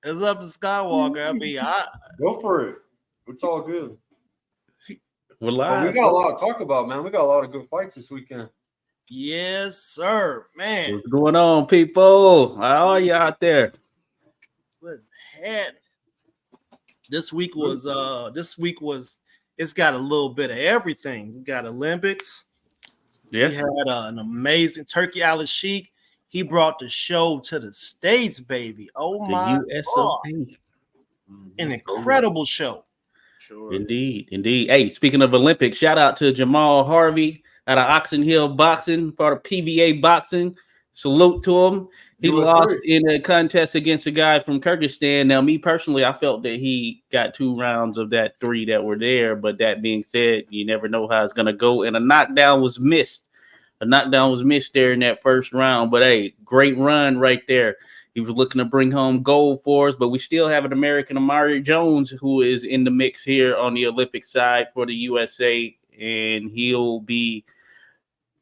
It's up to Skywalker. I mean, Go for it. It's all good. We're live. We got a lot to talk about, man. We got a lot of good fights this weekend. Yes, sir, man. What's going on, people? How are you out there? What's happening? This week was it's got a little bit of everything. We got Olympics. Yeah. We had an amazing Turkey Al-Sheikh. He brought the show to the States, baby. Oh my God. An incredible show. Sure. Indeed. Hey, speaking of Olympics, shout out to Jamal Harvey out of Oxon Hill Boxing, part of PVA Boxing. Salute to him. He lost in a contest against a guy from Kyrgyzstan. Now, me personally, I felt that he got 2 rounds of that 3 that were there. But that being said, you never know how it's going to go. And a knockdown was missed. There in that first round. But, hey, great run right there. He was looking to bring home gold for us. But we still have an American, Amari Jones, who is in the mix here on the Olympic side for the USA. And he'll be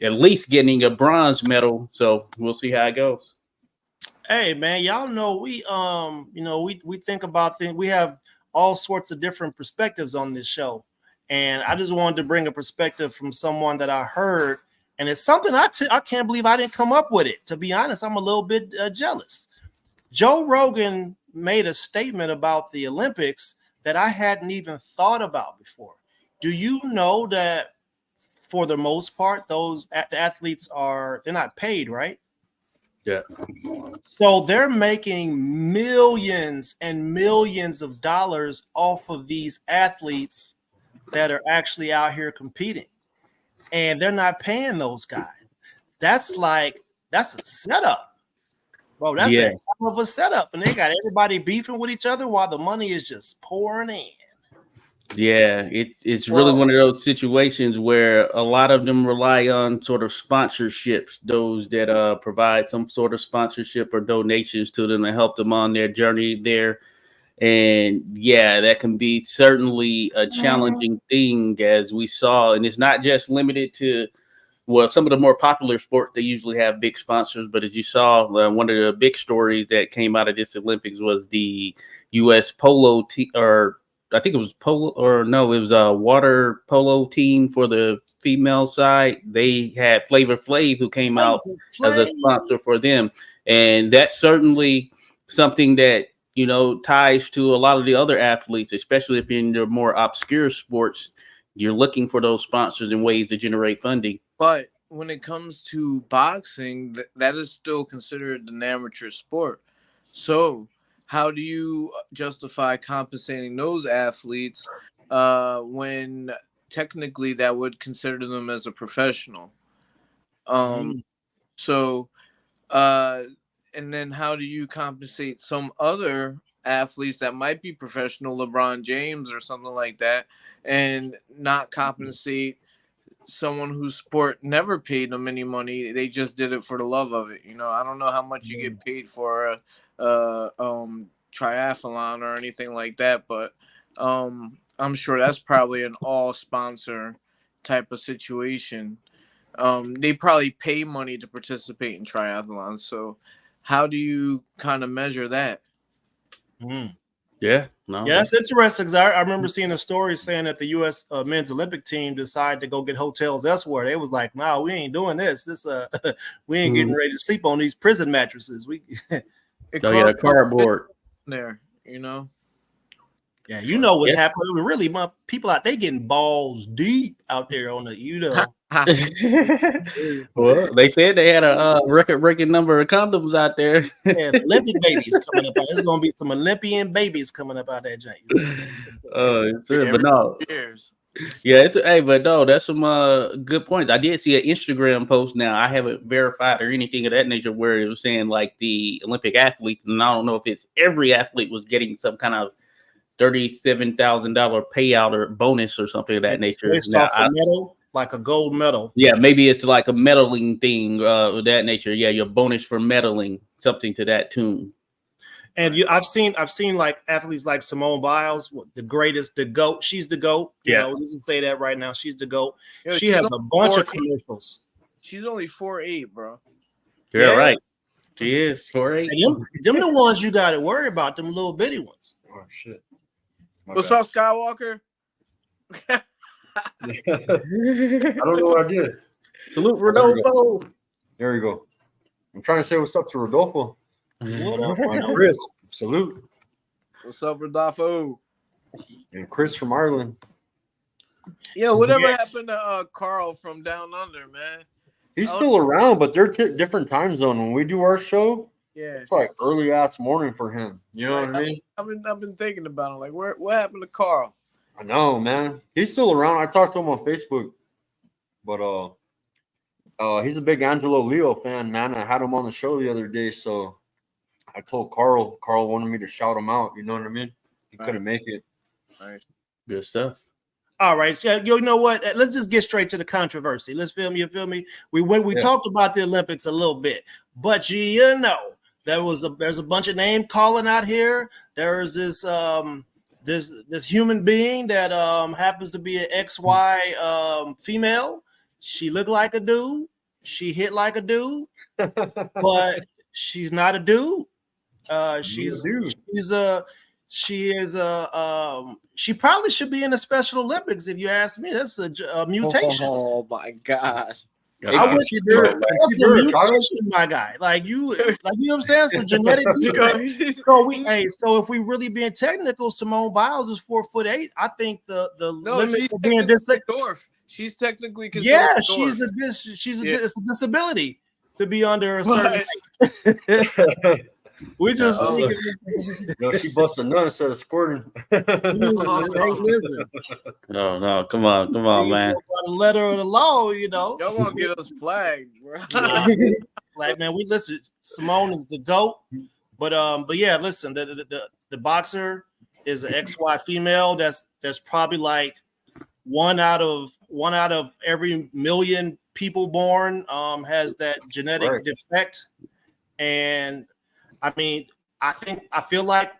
at least getting a bronze medal. So we'll see how it goes. Hey man, y'all know we think about things. We have all sorts of different perspectives on this show. And I just wanted to bring a perspective from someone that I heard. And it's something I can't believe I didn't come up with it. To be honest, I'm a little bit jealous. Joe Rogan made a statement about the Olympics that I hadn't even thought about before. Do you know that for the most part, those athletes they're not paid, right? Yeah. So they're making millions and millions of dollars off of these athletes that are actually out here competing. And they're not paying those guys. That's a setup. Bro, that's a hell of a setup. And they got everybody beefing with each other while the money is just pouring in. Yeah, it's really one of those situations where a lot of them rely on sort of sponsorships, those that provide some sort of sponsorship or donations to them to help them on their journey there. And yeah, that can be certainly a challenging thing, as we saw. And it's not just limited to, well, some of the more popular sports, they usually have big sponsors. But as you saw, one of the big stories that came out of this Olympics was the U.S. polo team, or I think it was polo, or no, it was a water polo team for the female side. They had Flavor Flav, who came out as a sponsor for them. And that's certainly something that, you know, ties to a lot of the other athletes, especially if you're in the more obscure sports. You're looking for those sponsors and ways to generate funding. But when it comes to boxing, that is still considered an amateur sport. So how do you justify compensating those athletes when technically that would consider them as a professional? So and then how do you compensate some other athletes that might be professional, LeBron James or something like that, and not compensate someone whose sport never paid them any money? They just did it for the love of it. You know, I don't know how much you get paid for a triathlon or anything like that, but I'm sure that's probably an all sponsor type of situation. They probably pay money to participate in triathlons. So how do you kind of measure that? Yeah, that's interesting, because I remember seeing a story saying that the U.S. men's Olympic team decided to go get hotels elsewhere. They was like, "No, we ain't doing this. We ain't getting ready to sleep on these prison mattresses." Cardboard there, you know. Yeah, you know what's happening. Really, people out there getting balls deep out there on the, you know. Well, they said they had a record-breaking number of condoms out there. Yeah, the Olympic babies coming up. There's going to be some Olympian babies coming up out there, Jay. Sure, but no. Yeah, but no, that's some good points. I did see an Instagram post. Now, I haven't verified or anything of that nature where it was saying like the Olympic athletes, and I don't know if it's every athlete was getting some kind of $37,000 payout or bonus or something of that nature. Based off a medal, like a gold medal. Yeah, maybe it's like a medaling thing of that nature. Yeah, your bonus for medaling, something to that tune. And I've seen like athletes like Simone Biles, the greatest, the GOAT. She's the GOAT. You know, we can say that right now. She's the GOAT. She has a bunch of commercials. She's only 4'8", bro. You're right. She is 4'8". Them the ones you got to worry about. Them little bitty ones. Oh shit. What's up, Skywalker? I don't know what I did. Salute Rodolfo. There we go. I'm trying to say what's up to Rodolfo. What up, Rodolfo? Chris, salute. What's up, Rodolfo? And Chris from Ireland. Yeah, whatever Yes. happened to Carl from down under, man? He's still around, but they're different time zone. When we do our show, Yeah, it's like early ass morning for him. You know what I mean? I've been thinking about it. Like, what happened to Carl? I know, man. He's still around. I talked to him on Facebook, but he's a big Angelo Leo fan, man. I had him on the show the other day, so I told Carl. Carl wanted me to shout him out. You know what I mean? He couldn't make it. Right. Good stuff. All right, yeah, you know what? Let's just get straight to the controversy. Let's feel me. You feel me? We talked about the Olympics a little bit, but you know there's a bunch of name calling out here. There's this this human being that happens to be an XY female. She looked like a dude. She hit like a dude, but she's not a dude. She probably should be in the Special Olympics if you ask me. That's a mutation. Oh my gosh. I wish you did. That's a mutation, my guy. Like you know what I'm saying? It's a genetic defect. So if we really being technical, Simone Biles is 4'8". I think the limit for being dwarf. She's technically considered it's a disability to be under a certain. We just she bust a nut instead of squirting. listen. No, come on, man. The letter of the law, you know. Y'all won't get us flagged, bro. Like, man, we listen. Simone is the GOAT, but yeah, listen. The boxer is an XY female. That's probably like one out of every million people born has that genetic defect, and I mean, I feel like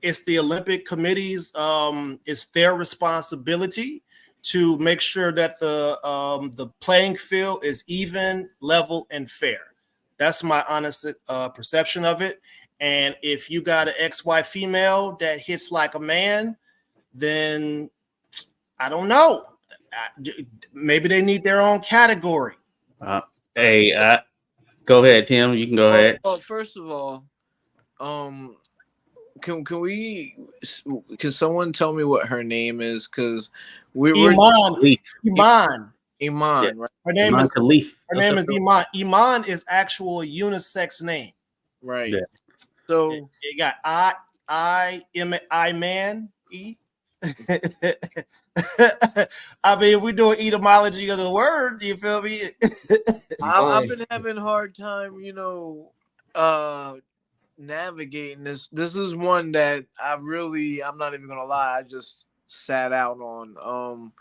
it's the Olympic committee's it's their responsibility to make sure that the playing field is even, level, and fair. That's my honest perception of it. And if you got an XY female that hits like a man, then I don't know. Maybe they need their own category. Go ahead, Tim. You can go ahead. Well, first of all, can someone tell me what her name is? Because Iman, Yeah. right? Her name Iman is Khalif. Her name is Iman. Iman is actual unisex name. Right. Yeah. So you got I man E. I mean, if we do an etymology of the word, you feel me? I've been having a hard time, navigating this. This is one that I'm not even gonna lie, I just sat out on.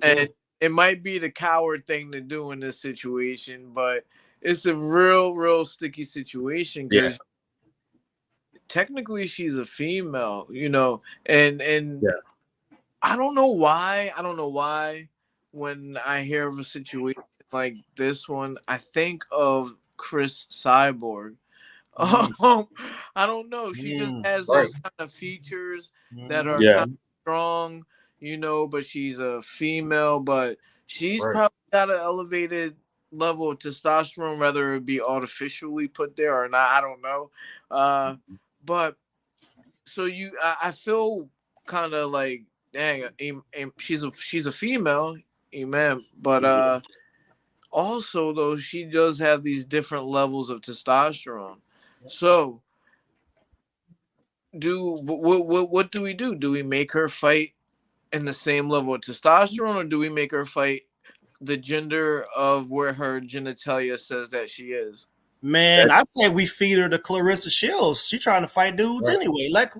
And it might be the coward thing to do in this situation, but it's a real sticky situation because technically she's a female, and I don't know why when I hear of a situation like this one, I think of Chris Cyborg. I don't know. She just has those kind of features that are kind of strong, but she's a female, but she's probably got an elevated level of testosterone, whether it be artificially put there or not. I don't know. But so I feel kind of like, dang, she's a female, amen. But also though, she does have these different levels of testosterone. So, what do we do? Do we make her fight in the same level of testosterone, or do we make her fight the gender of where her genitalia says that she is? Man, I'd say we feed her to Clarissa Shields. She trying to fight dudes anyway. Let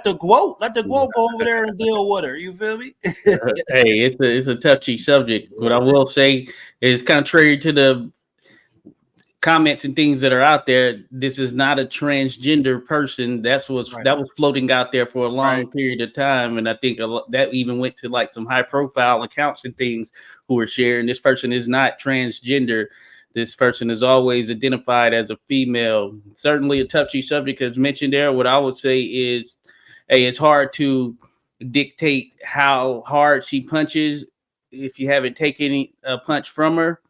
the Guo go over there and deal with her. You feel me? Hey, it's a touchy subject. What I will say is contrary to the comments and things that are out there, this is not a transgender person. That was floating out there for a long period of time, and I think that even went to like some high profile accounts and things who were sharing this person is not transgender. this person is always identified as a female. Certainly a touchy subject as mentioned there. What I would say is, hey, it's hard to dictate how hard she punches if you haven't taken a punch from her.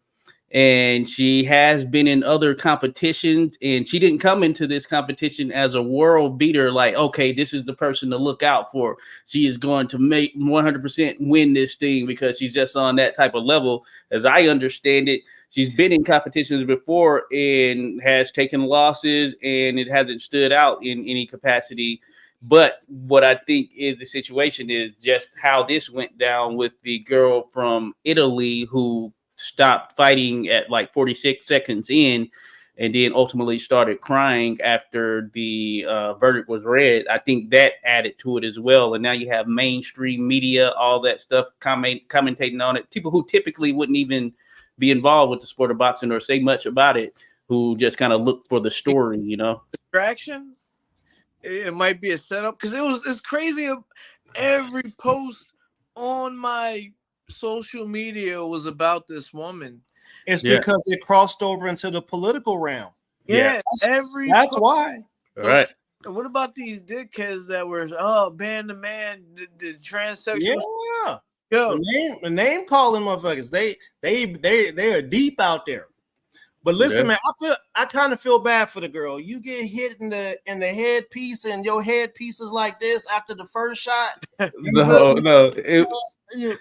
And she has been in other competitions, and she didn't come into this competition as a world beater. Like, okay, this is the person to look out for. She is going to make 100% win this thing because she's just on that type of level. As I understand it, she's been in competitions before and has taken losses, and it hasn't stood out in any capacity. But what I think is the situation is just how this went down with the girl from Italy who stopped fighting at like 46 seconds in and then ultimately started crying after the verdict was read. I think that added to it as well. And now you have mainstream media, all that stuff commentating on it. People who typically wouldn't even be involved with the sport of boxing or say much about it, who just kind of look for the story, you know? Distraction? It might be a setup because it's crazy. Every post on my social media was about this woman. It's because it crossed over into the political realm. Yeah, that's why. All right. What about these dickheads that were ban the man, the transsexual? Yeah, yo, the name calling motherfuckers. They are deep out there. But listen, man, I kind of feel bad for the girl. You get hit in the headpiece, and your headpiece is like this after the first shot. It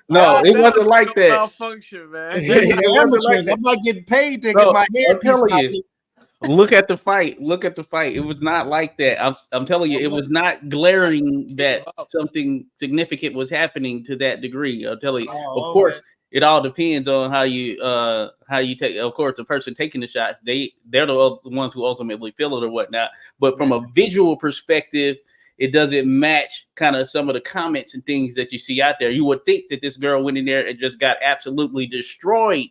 wasn't like that. Malfunction, man. I'm not getting paid to get my headpiece. Look at the fight. It was not like that. I'm telling you, it was not glaring that something significant was happening to that degree. I'll tell you. Of course, it all depends on how you take. Of course, the person taking the shots, they're the ones who ultimately feel it or whatnot. But from a visual perspective, it doesn't match kind of some of the comments and things that you see out there. You would think that this girl went in there and just got absolutely destroyed,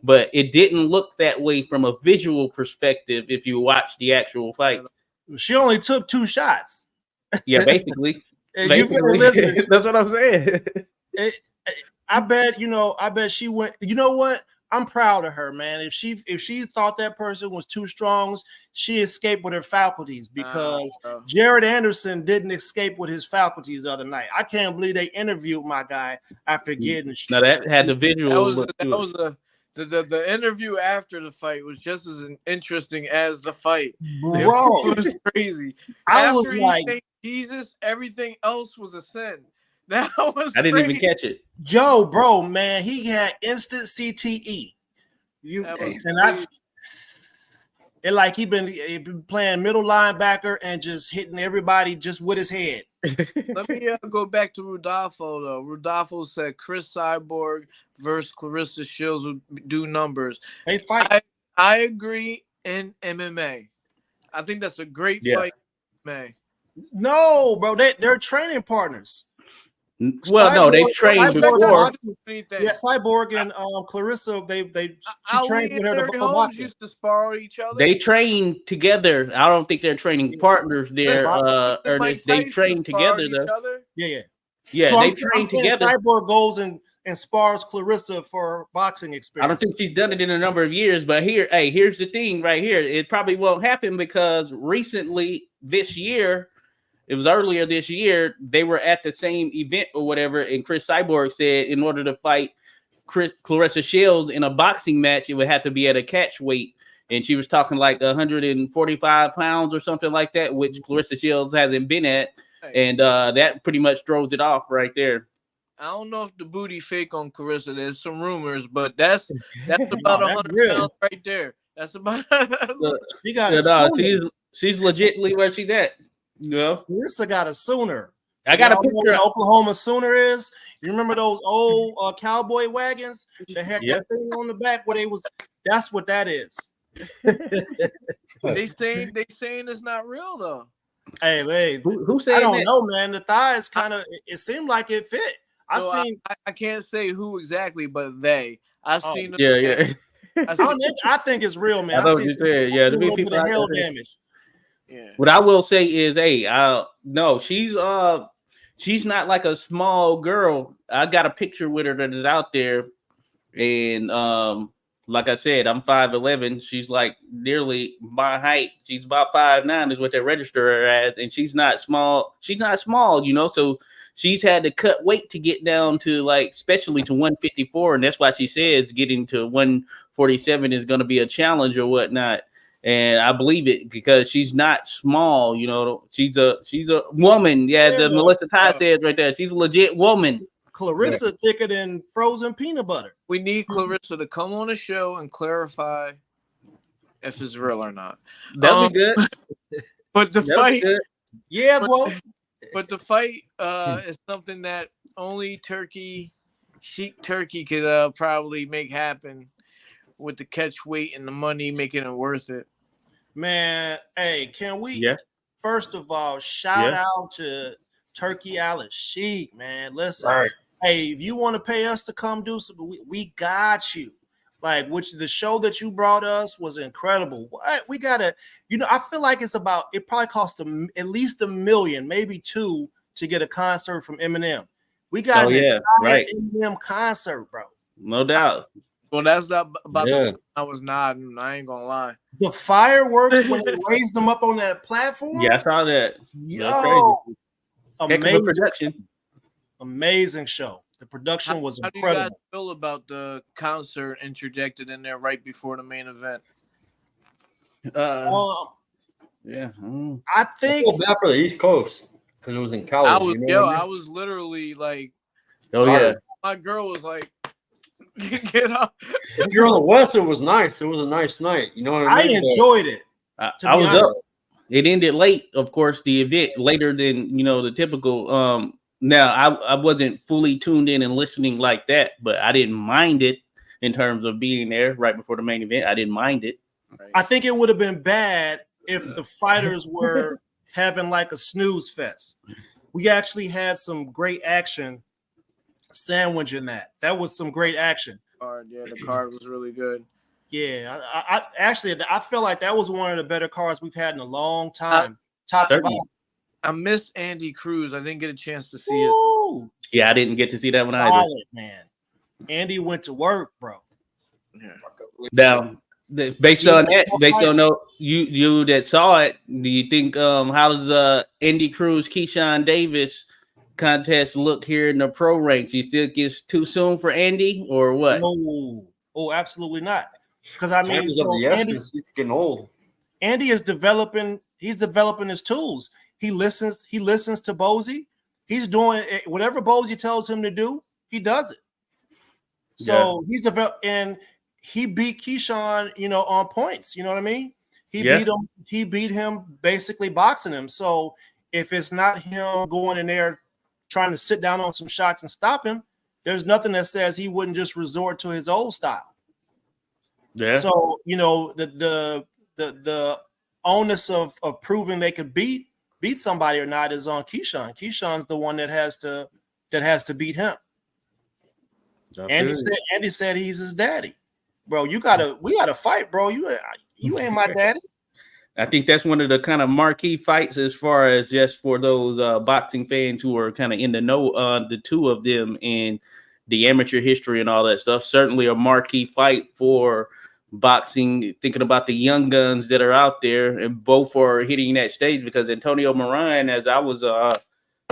but it didn't look that way from a visual perspective if you watch the actual fight. She only took 2 shots. Yeah, basically. Listen, that's what I'm saying. I bet she went. You know what? I'm proud of her, man. If she thought that person was too strong, she escaped with her faculties because Jared Anderson didn't escape with his faculties the other night. I can't believe they interviewed my guy after getting. Now that had the visual. The interview after the fight was just as interesting as the fight. Bro, it was crazy. I was like, Jesus, everything else was a sin. That was I didn't even catch it. Yo, bro, man, he had instant CTE. It like he been playing middle linebacker and just hitting everybody just with his head. Let me go back to Rudolfo though. Rudolfo said Chris Cyborg versus Clarissa Shields would do numbers. They fight. I agree in MMA. I think that's a great fight. No, bro, they're training partners. Well, no, they've trained before. Yeah, Cyborg and Clarissa, she trains with her before boxing. Used to spar each other. They train together. I don't think they're training partners there. They train together though. Yeah. So they train together. Cyborg goes and spars Clarissa for boxing experience. I don't think she's done it in a number of years, but here's the thing right here. It probably won't happen because recently this year. It was earlier this year. They were at the same event or whatever, and Chris Cyborg said in order to fight Clarissa Shields in a boxing match, it would have to be at a catch weight, and she was talking like 145 pounds or something like that, which Clarissa Shields hasn't been at, and that pretty much throws it off right there. I don't know if the booty fake on Clarissa. There's some rumors, but that's about 100 pounds right there. That's about. She got she's legitimately where she's at. Yeah, Clarissa got a Sooner. I got a picture. What Oklahoma Sooner is. You remember those old cowboy wagons that had that thing on the back where that's what that is. They saying it's not real though. Hey, who said I don't know, man. The thighs kind of it seemed like it fit. I can't say who exactly, but I've seen. Yeah. I think it's real, man. I know what you said. Yeah, a little bit of hell damage. Yeah. What I will say is, no, she's not like a small girl. I got a picture with her that is out there, and like I said, I'm 5'11". She's like nearly my height. She's about 5'9" is what they register her as, and she's not small. She's not small, so she's had to cut weight to get down to especially to 154, and that's why she says getting to 147 is going to be a challenge or whatnot. And I believe it because she's not small, She's a woman. Yeah, the Melissa Ty says right there. She's a legit woman. Clarissa thicker than frozen peanut butter. We need Clarissa to come on the show and clarify if it's real or not. That'd be good. But the fight, yeah, bro. But the fight is something that only Sheik Turkey could probably make happen with the catch weight and the money, making it worth it. Man, hey, can we first of all shout out to Turkey Alice Sheik, man? Listen, hey, if you want to pay us to come do something, we got you. Which the show that you brought us was incredible. What we gotta, I feel like it probably cost them at least $1 million, maybe $2 million to get a concert from Eminem. We got an entire Eminem concert, bro. No doubt. Well, that's not about the I was nodding. I ain't gonna lie. The fireworks when they raised them up on that platform. Yeah, I saw that. Yo, amazing production. Amazing show. The production was incredible. How do you guys feel about the concert interjected in there right before the main event? I think I feel bad for the East Coast because it was in Cali. I was literally like, my girl was like, get up. If you're on the West, it was nice. It was a nice night. You know what I mean? I enjoyed it. I was up. It ended late, of course, the event later than the typical. Now I wasn't fully tuned in and listening like that, but I didn't mind it in terms of being there right before the main event. I didn't mind it. I think it would have been bad if the fighters were having a snooze fest. We actually had some great action sandwiching that. That was some great action. The card was really good. Yeah, I feel like that was one of the better cards we've had in a long time. Top to bottom. I miss Andy Cruz. I didn't get a chance to see it. Yeah, I didn't get to see that one either. Man, Andy went to work, bro. Yeah. Now, based on you that saw it, do you think how does Andy Cruz, Keyshawn Davis contest look here in the pro ranks? You think it's too soon for Andy or what? No, absolutely not. Because Andy's getting old. Andy is developing. He's developing his tools. He listens to Bozy. He's doing whatever Bozy tells him to do. He does it. So he's developed, and he beat Keyshawn, on points. You know what I mean? He beat him. He beat him basically boxing him. So if it's not him going in there trying to sit down on some shots and stop him, there's nothing that says he wouldn't just resort to his old style. Yeah. So the onus of proving they could beat somebody or not is on Keyshawn. Keyshawn's the one that has to beat him. Andy said he's his daddy. Bro, we gotta fight, bro. You ain't my daddy. I think that's one of the kind of marquee fights as far as just for those boxing fans who are kind of in the know, the two of them and the amateur history and all that stuff. Certainly a marquee fight for boxing, thinking about the young guns that are out there, and both are hitting that stage because Antonio Moran, as I was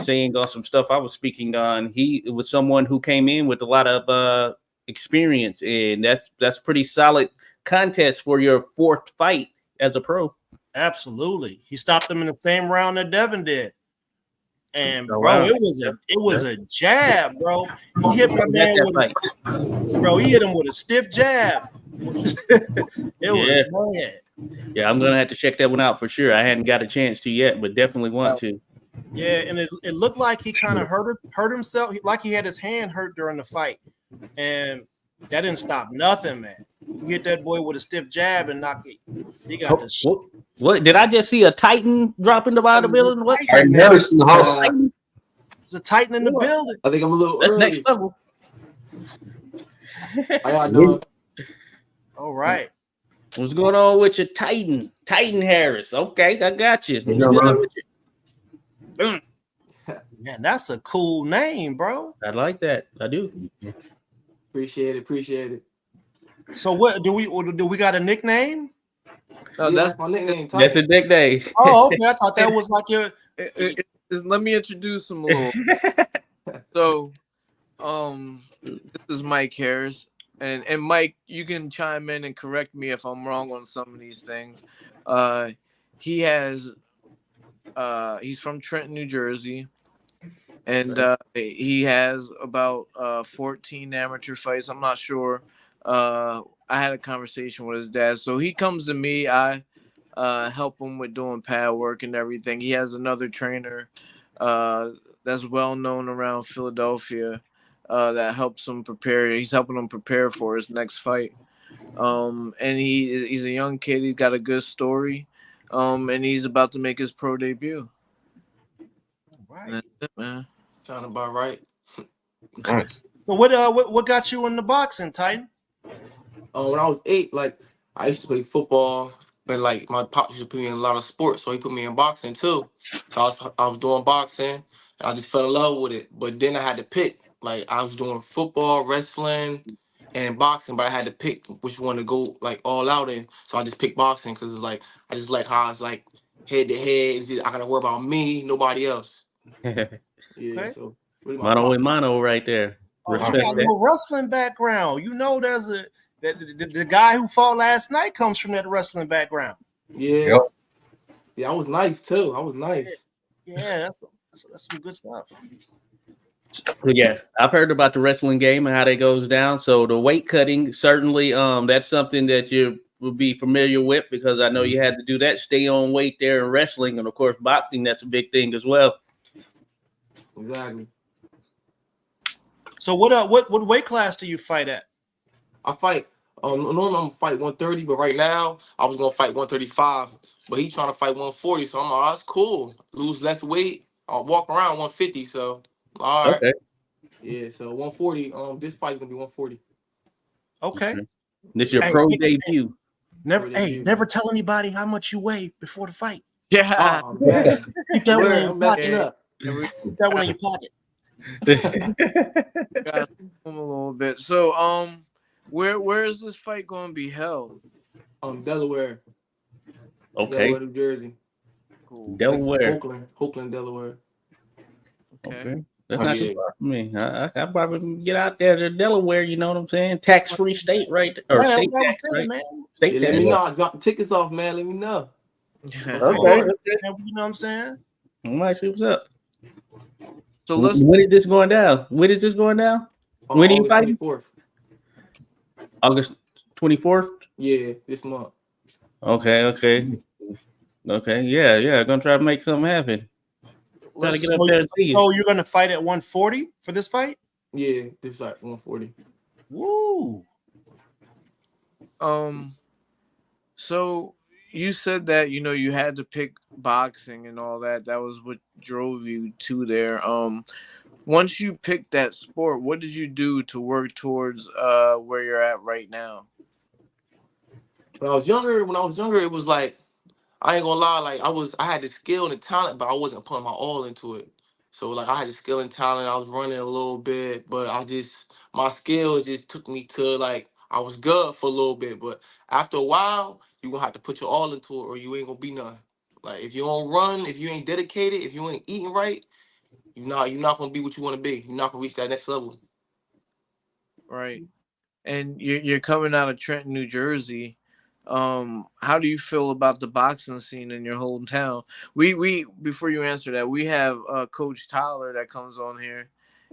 saying on some stuff I was speaking on, it was someone who came in with a lot of experience, and that's pretty solid contest for your fourth fight as a pro. Absolutely. He stopped them in the same round that Devin did. And it was a jab, bro. He hit my man he hit him with a stiff jab. Was bad. Yeah, I'm gonna have to check that one out for sure. I hadn't got a chance to yet, but definitely want to. Yeah, and it looked like he kind of hurt himself, like he had his hand hurt during the fight, and that didn't stop nothing, man. He hit that boy with a stiff jab and knocked it. He got this. What did I just see? A Titan drop in the bottom building? What? Harris in the house. There's a Titan in the building. I think I'm a little That's early. next level. How y'all doing? All right. What's going on with your Titan? Titan Harris. Okay, I got you. Man, that's a cool name, bro. I like that. I do. Appreciate it. So what do we got a nickname? No, Yeah, that's my nickname. That's a Titan. nickname. Oh, okay. I thought that was like your. let me introduce him a little. So, this is Mike Harris, and Mike, you can chime in and correct me if I'm wrong on some of these things. He has, he's from Trenton, New Jersey, and he has about 14 amateur fights. I'm not sure. I had a conversation with his dad, so he comes to me. I help him with doing pad work and everything. He has another trainer that's well known around Philadelphia that helps him prepare. He's helping him prepare for his next fight. And he's a young kid. He's got a good story. And he's about to make his pro debut. Right. That's it, man. Sound about right. Nice. So what got you in the boxing, Titan? When I was 8, like I used to play football, but like my pops used to put me in a lot of sports, so he put me in boxing too. So I was doing boxing, and I just fell in love with it. But then I had to pick. Like I was doing football, wrestling, and boxing, but I had to pick which one to go like all out in. So I just picked boxing because it's like I just like how it's like head to head. It's just, I gotta worry about me, nobody else. Yeah. Okay. So really my Mono pop. and mono right there. Oh, you Respect got a that. little wrestling background. You know, there's the guy who fought last night comes from that wrestling background. Yeah. Yep. Yeah, I was nice too. I was nice. Yeah, that's some good stuff. So yeah, I've heard about the wrestling game and how that goes down. So the weight cutting, certainly, that's something that you will be familiar with because I know you had to do that, stay on weight there in wrestling, and of course boxing. That's a big thing as well. Exactly. So what weight class do you fight at? I fight. Normally I'm gonna fight 130, but right now I was gonna fight 135. But he trying to fight 140, so I'm like, oh, that's cool. Lose less weight. I'll walk around 150. So all right. Okay. Yeah. So 140. This fight's gonna be 140. Okay. This is your Hey, pro hey, debut. Never tell anybody how much you weigh before the fight. Yeah. Oh man, Keep that one where in your I'm backing pocket. up. Keep that one in your pocket. Got him a little bit. So, where is this fight going to be held? Delaware. Okay. Delaware, New Jersey. Cool. Delaware. Oakland, Delaware. Okay. That's Oh, not yeah. too far from me. I probably can get out there to Delaware, you know what I'm saying? Tax-free state, right? Or Yeah, state what I was tax, saying, right? man. State Yeah, let tax. me know. I dropped the tickets off, man. Let me know. Okay. You know what I'm saying? I might see what's up. So let's. When is this going down? When is this going down? On When are you August fighting? 24th. August 24th? Yeah, this month. Okay. Yeah. Gonna try to make something happen. Try to Let's get up there and see you. So you're gonna fight at 140 for this fight? Yeah, this like 140. Woo! So you said that you had to pick boxing and all that. That was what drove you to there. Once you picked that sport, what did you do to work towards where you're at right now? When I was younger, it was like I ain't gonna lie, like I had the skill and the talent, but I wasn't putting my all into it. So like I had the skill and talent, I was running a little bit, but my skills just took me to like I was good for a little bit, but after a while, you gonna have to put your all into it or you ain't gonna be nothing. Like if you don't run, if you ain't dedicated, if you ain't eating right, you're not gonna be what you wanna be. You're not gonna reach that next level. Right. And you're coming out of Trenton, New Jersey. How do you feel about the boxing scene in your hometown? We before you answer that, we have Coach Tyler that comes on here.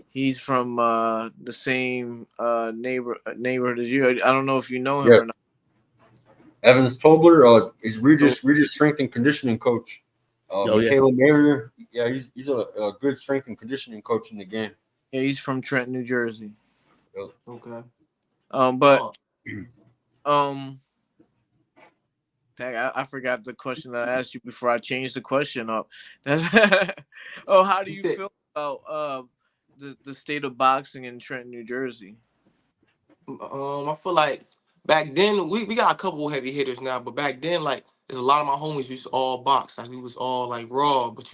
He's from the same neighborhood as you. I don't know if you know him Yeah. or not. Evans Tobler is Regis strength and conditioning coach. Oh, yeah. Michaela Marrier, yeah, he's a good strength and conditioning coach in the game. Yeah, he's from Trenton, New Jersey. Okay. But dang, I forgot the question that I asked you before I changed the question up. How do you feel about the state of boxing in Trenton, New Jersey? I feel like back then we got a couple heavy hitters now, but back then like there's a lot of my homies used to all box. Like we was all like raw, but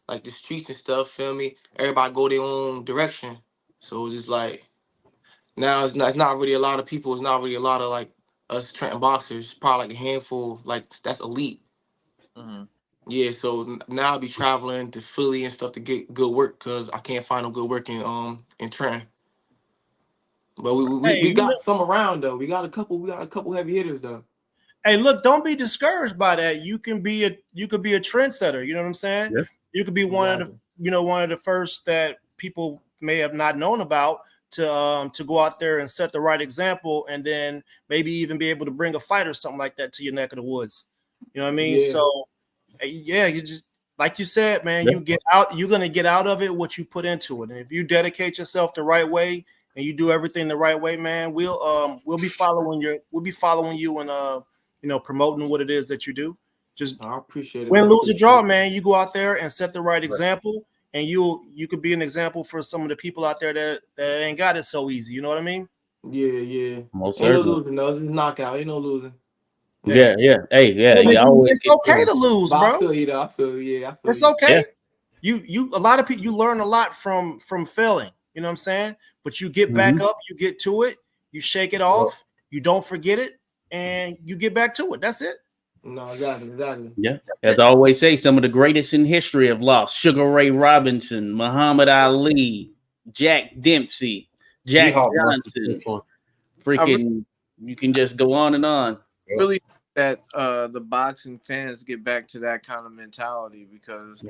like the streets and stuff, feel me? Everybody go their own direction. So it's just like Now it's not really a lot of people. It's not really a lot of like us Trenton boxers. Probably like a handful. Like that's elite. Mm-hmm. Yeah. So now I'll be traveling to Philly and stuff to get good work because I can't find no good work in Trenton. But Hey, we got some around though. We got a couple heavy hitters though. hey, look, don't be discouraged by that. You could be a trendsetter. You know what I'm saying? Yeah. You could be one of the first that people may have not known about to go out there and set the right example, and then maybe even be able to bring a fight or something like that to your neck of the woods. You know what I mean? Yeah. So, yeah, you just like you said, man. Yeah. You get out. You're gonna get out of it what you put into it, and if you dedicate yourself the right way and you do everything the right way, man, we'll be following you and promoting what it is that you do. Just I appreciate it. win, Man. lose, or draw, man. You go out there and set the right example, and you could be an example for some of the people out there that ain't got it so easy. You know what I mean? Yeah. Most Ain't no certainly. losing, though. It's a knockout. Ain't no losing. Yeah. Hey, yeah. It's okay to lose, But bro. I feel you, though. I feel you. Yeah, I feel It's you. okay. Yeah. You a lot of people, you learn a lot from failing. You know what I'm saying? But you get back up, you get to it, you shake it off, you don't forget it, and you get back to it. That's it. No, exactly. Yeah. As I always say, some of the greatest in history have lost. Sugar Ray Robinson, Muhammad Ali, Jack Dempsey, Jack Johnson. Freaking, you can just go on and on. Really that the boxing fans get back to that kind of mentality because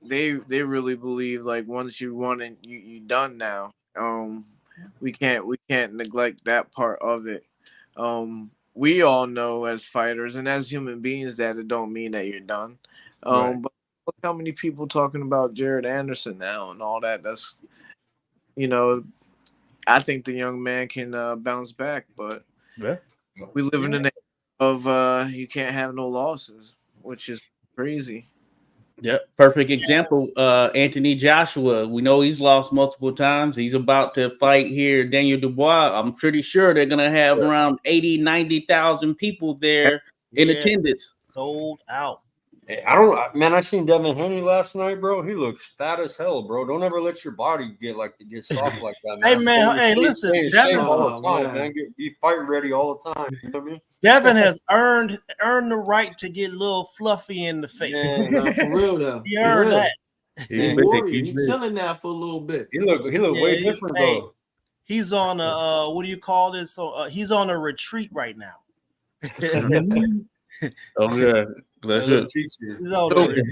they really believe like once you won it, you done now. We can't neglect that part of it. We all know as fighters and as human beings that it don't mean that you're done. But look how many people talking about Jared Anderson now and all that. That's I think the young man can bounce back, but we live in an age of you can't have no losses, which is crazy. Yeah, perfect example. Anthony Joshua. We know he's lost multiple times. He's about to fight here, Daniel Dubois. I'm pretty sure they're gonna have around 80,000-90,000 people there in attendance. Sold out. Hey, I seen Devin Haney last night, bro. He looks fat as hell, bro. Don't ever let your body get soft like that, man. Hey, man. Listen, Devin, all the time, man. Be fight ready all the time. You know what I mean? Devin has earned the right to get a little fluffy in the face. No, for real though. He earned that. He's warrior. He's chilling now for a little bit. He look way different though. He's on what do you call this? So he's on a retreat right now. Oh yeah, that's it. He's on a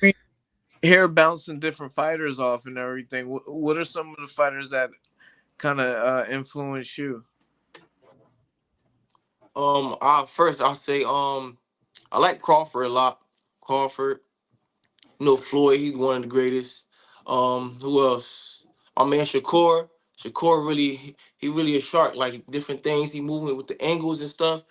retreat. Hair bouncing different fighters off and everything. What are some of the fighters that kind of influence you? First I'll say I like Crawford a lot. Crawford, Floyd, he's one of the greatest. Who else? My man Shakur. Shakur he really a shark. Like different things, he moving with the angles and stuff.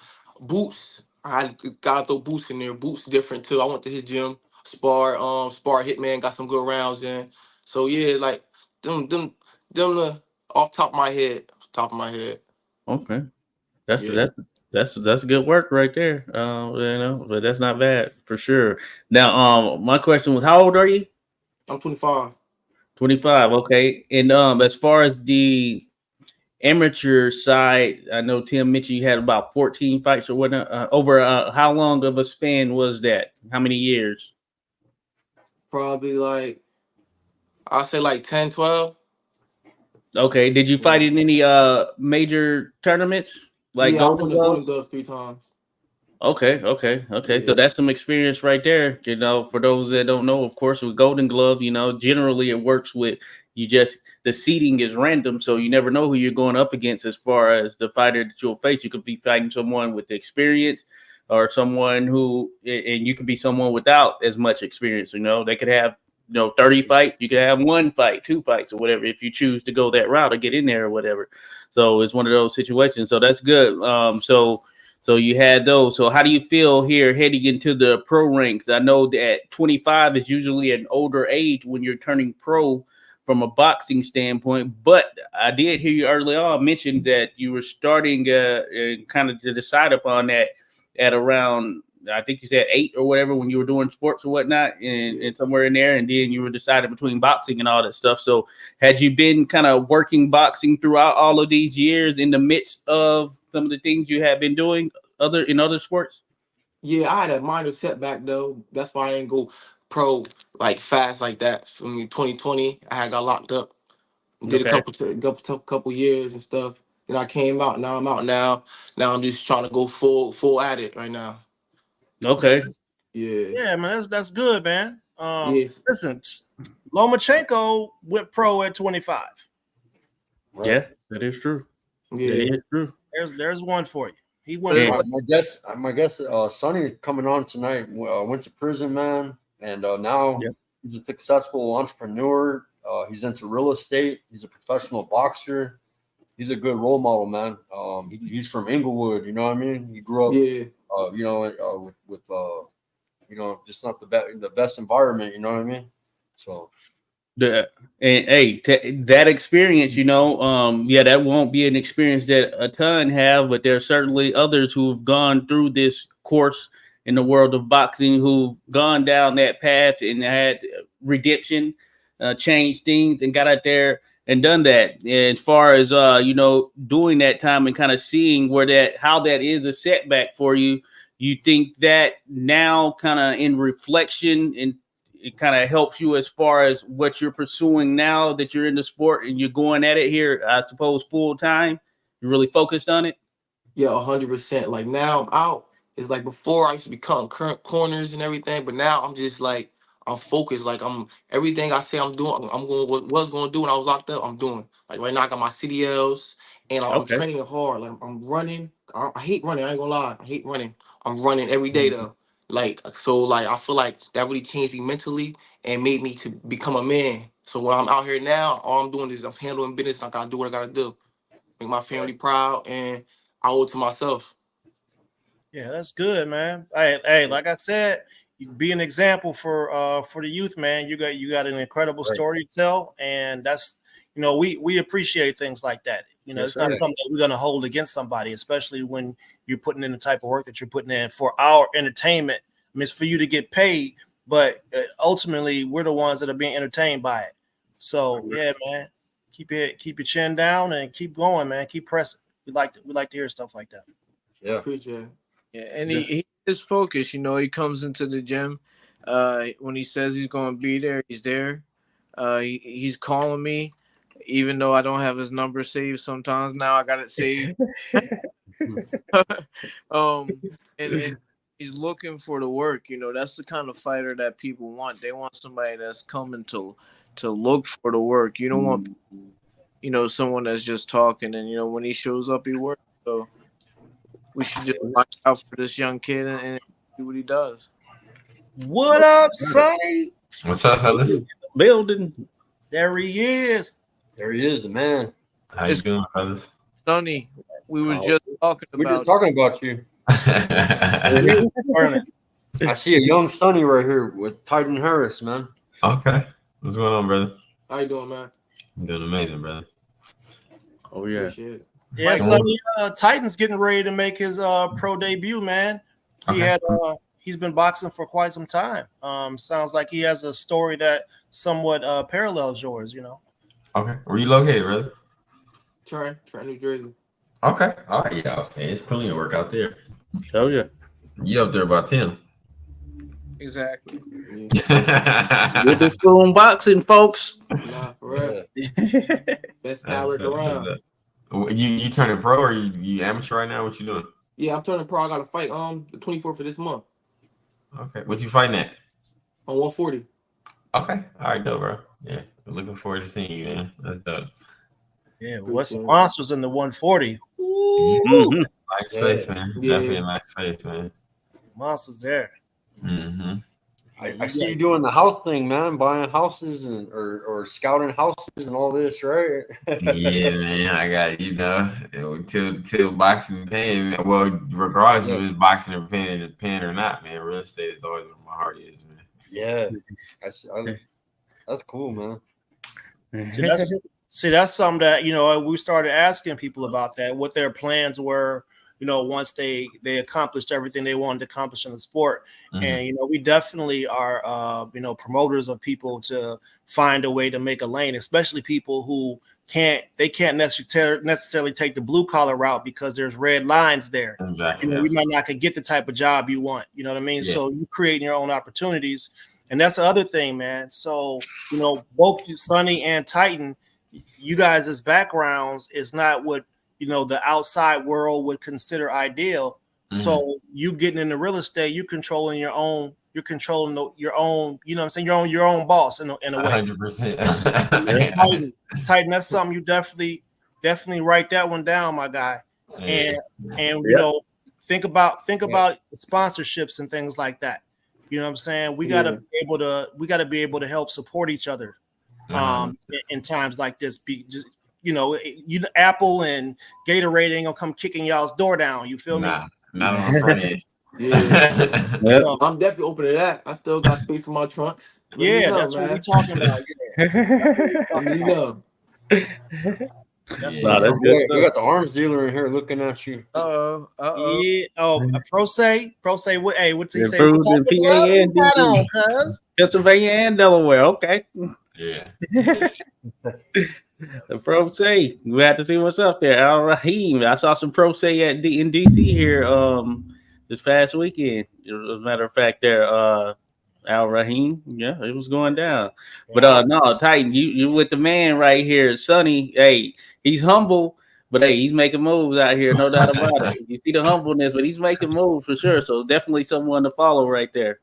Boots, I gotta throw Boots in there. Boots different too. I went to his gym, spar Hitman, got some good rounds in. So yeah, like them off top of my head. Okay, that's good work right there. But that's not bad for sure. Now, my question was, how old are you? I'm 25. 25. Okay, and as far as the amateur side, I know Tim mentioned you had about 14 fights or whatnot. Over how long of a span was that? How many years? Probably I'll say 10, 12. Okay. Did you fight in any major tournaments? Like I won the Golden Gloves? Gloves 3 times. Okay. Yeah. So that's some experience right there. For those that don't know, of course, with Golden Glove, generally it works with the seating is random, so you never know who you're going up against as far as the fighter that you'll face. You could be fighting someone with experience or someone and you could be someone without as much experience. They could have 30 fights. You could have 1 fight, 2 fights, or whatever, if you choose to go that route or get in there or whatever. So it's one of those situations. So that's good. So you had those. So how do you feel here heading into the pro ranks? I know that 25 is usually an older age when you're turning pro from a boxing standpoint, but I did hear you early on mention that you were starting kind of to decide upon that at around I think you said 8 or whatever when you were doing sports or whatnot, and somewhere in there, and then you were decided between boxing and all that stuff. So had you been kind of working boxing throughout all of these years in the midst of some of the things you have been doing in other sports? Yeah, I had a minor setback though. That's why I didn't go pro like fast like that. For me, 2020, I had got locked up. Did a Okay. couple years and stuff. Then I came out. Now I'm out now. Now I'm just trying to go full at it right now. Okay. Yeah. Yeah, man, that's good, man. Yes. Listen, Lomachenko went pro at 25. Right. Yeah, that is true. Yeah. That is true. There's one for you. He went. Yeah. My guess, Sonny coming on tonight went to prison, man, and now Yep. he's a successful entrepreneur. He's into real estate. He's a professional boxer. He's a good role model, man. He's from Inglewood, you know what I mean? He grew up, Yeah. with just not the best environment, you know what I mean? So And hey, that experience, that won't be an experience that a ton have, but there are certainly others who've gone through this course in the world of boxing who've gone down that path and had redemption, changed things, and got out there and done that. And as far as doing that time and kind of seeing how that is a setback for you, you think that now kind of in reflection and it kind of helps you as far as what you're pursuing now that you're in the sport and you're going at it here, I suppose, full time. You're really focused on it. Yeah, 100%. Like now I'm out. It's like before I used to be cutting current corners and everything, but now I'm just like I'm focused. Like I'm everything I say I'm doing. I'm going what I was going to do when I was locked up. I'm doing. Like right now I got my CDLs and I'm Okay. training hard. Like I'm running. I hate running. I ain't gonna lie. I hate running. I'm running every day though. Like so. Like I feel like that really changed me mentally and made me to become a man. So when I'm out here now, all I'm doing is I'm handling business. And I gotta do what I gotta do. Make my family proud and I owe it to myself. Yeah, that's good, man. Hey, like I said, you can be an example for the youth, man. You got an incredible story to tell, and that's we appreciate things like that. Yes, it's not sir. something that we're gonna hold against somebody, especially when you're putting in the type of work that you're putting in for our entertainment. I mean, it's for you to get paid, but ultimately we're the ones that are being entertained by it. So yeah, man, keep your chin down and keep going, man. Keep pressing. We like to hear stuff like that. yeah, Appreciate it. Yeah, and he is focused. He comes into the gym. When he says he's going to be there, he's there. He's calling me, even though I don't have his number saved. Sometimes now I got it saved. And he's looking for the work. That's the kind of fighter that people want. They want somebody that's coming to look for the work. You don't want someone that's just talking. And when he shows up, he works. So we should just watch out for this young kid and see what he does. What up, Sonny? What's up, fellas? Building. There he is. there he is, man. How you doing, fellas? Sonny, we was just talking We're about just talking about you. Burning. I see a young Sonny right here with Titan Harris, man. Okay. What's going on, brother? How you doing, man? I'm doing amazing, brother. Oh yeah. Appreciate it. Yeah, Sonny, Titan's getting ready to make his pro debut, man. He's been boxing for quite some time. Sounds like he has a story that somewhat parallels yours, Okay. Where you located, brother? Trent, New Jersey. Okay. All right. Yeah. Okay. It's plenty of work out there. Oh yeah. You up there about 10. exactly. Witherspoon boxing, folks. Nah, for real. Best power around. You turning pro or you amateur right now? What you doing? Yeah, I'm turning pro. I got a fight the 24th of this month Okay. What you fighting at? on 140. Okay. All right, dope, bro. Yeah. Looking forward to seeing you, man. That's dope. Yeah, what's the monsters in the 140? Mhm. Nice space, man. Yeah. Definitely a nice space, man. Monsters there. Mm-hmm. I see you doing the house thing, man, buying houses or scouting houses and all this, right? Yeah, man. I got till boxing paying. Well, regardless of it's boxing or paying or not, man. Real estate is always where my heart is, man. Yeah, that's cool, man. See, that's something that we started asking people about that, what their plans were, once they accomplished everything they wanted to accomplish in the sport. Mhm. And we definitely are promoters of people to find a way to make a lane, especially people who can't necessarily take the blue collar route because there's red lines there. Exactly. You might not could get the type of job you want. You know what I mean? Yeah. So you creating your own opportunities. And that's the other thing, man. So, both Sonny and Titan, you guys' backgrounds is not what, the outside world would consider ideal. Mhm. So you getting into real estate, you're controlling your own, your own, you know what I'm saying? Your own boss in a way. 100%. Titan, that's something you definitely write that one down, my guy. Yeah. And Yeah. think about sponsorships and things like that. You know what I'm saying? We gotta be able to help support each other in times like this. Apple and Gatorade ain't gonna come kicking y'all's door down. You feel me? Not on the front end. Yeah. Yep. I'm definitely open to that. I still got space in my trunks. Let me know, That's man. what we're talking about. Let me know. That's Yeah. what that's I'm good. We got the arms dealer in here looking at you. Uh-oh. Yeah. Oh, Pro say. What? Hey, what's he say? Improved What in type of PA gloves and you got DC. on, cuz? Pennsylvania and Delaware. Okay. Yeah. The Pro say we have to see what's up there. Al Rahim. I saw some Pro say in DC here this past weekend. As a matter of fact, there Al Rahim. Yeah, it was going down. But no, Titan, you with the man right here, Sonny. Hey, he's humble, but hey, he's making moves out here, no doubt about it. You see the humbleness, but he's making moves for sure. So definitely someone to follow right there.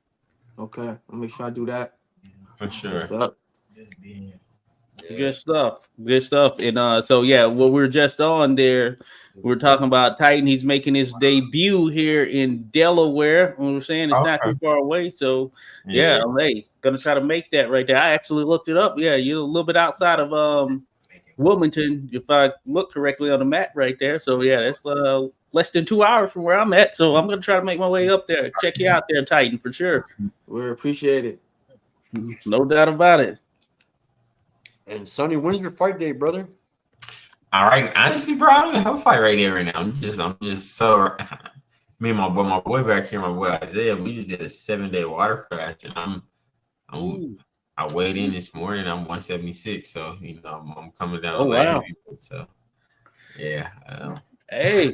Okay, I'll make sure I do that. For sure. What's up? Good stuff. And so yeah, what we're just on there, we're talking about Titan. He's making his debut here in Delaware. We were saying it's not too far away. So yeah, hey, gonna try to make that right there. I actually looked it up. Yeah, you're a little bit outside of Wilmington, if I look correctly on the map right there. So yeah, that's less than 2 hours from where I'm at. So I'm gonna try to make my way up there. Check you out there, Titan, for sure. We appreciate it. No doubt about it. And Sonny, when's your fight day, brother? All right, honestly, bro, I don't even have a fight right there right now. I'm just so. Me and my boy back here, my boy Isaiah, we just did a 7-day water fast, and I weighed in this morning. I'm 176, so I'm coming down. Oh wow! So yeah. Hey,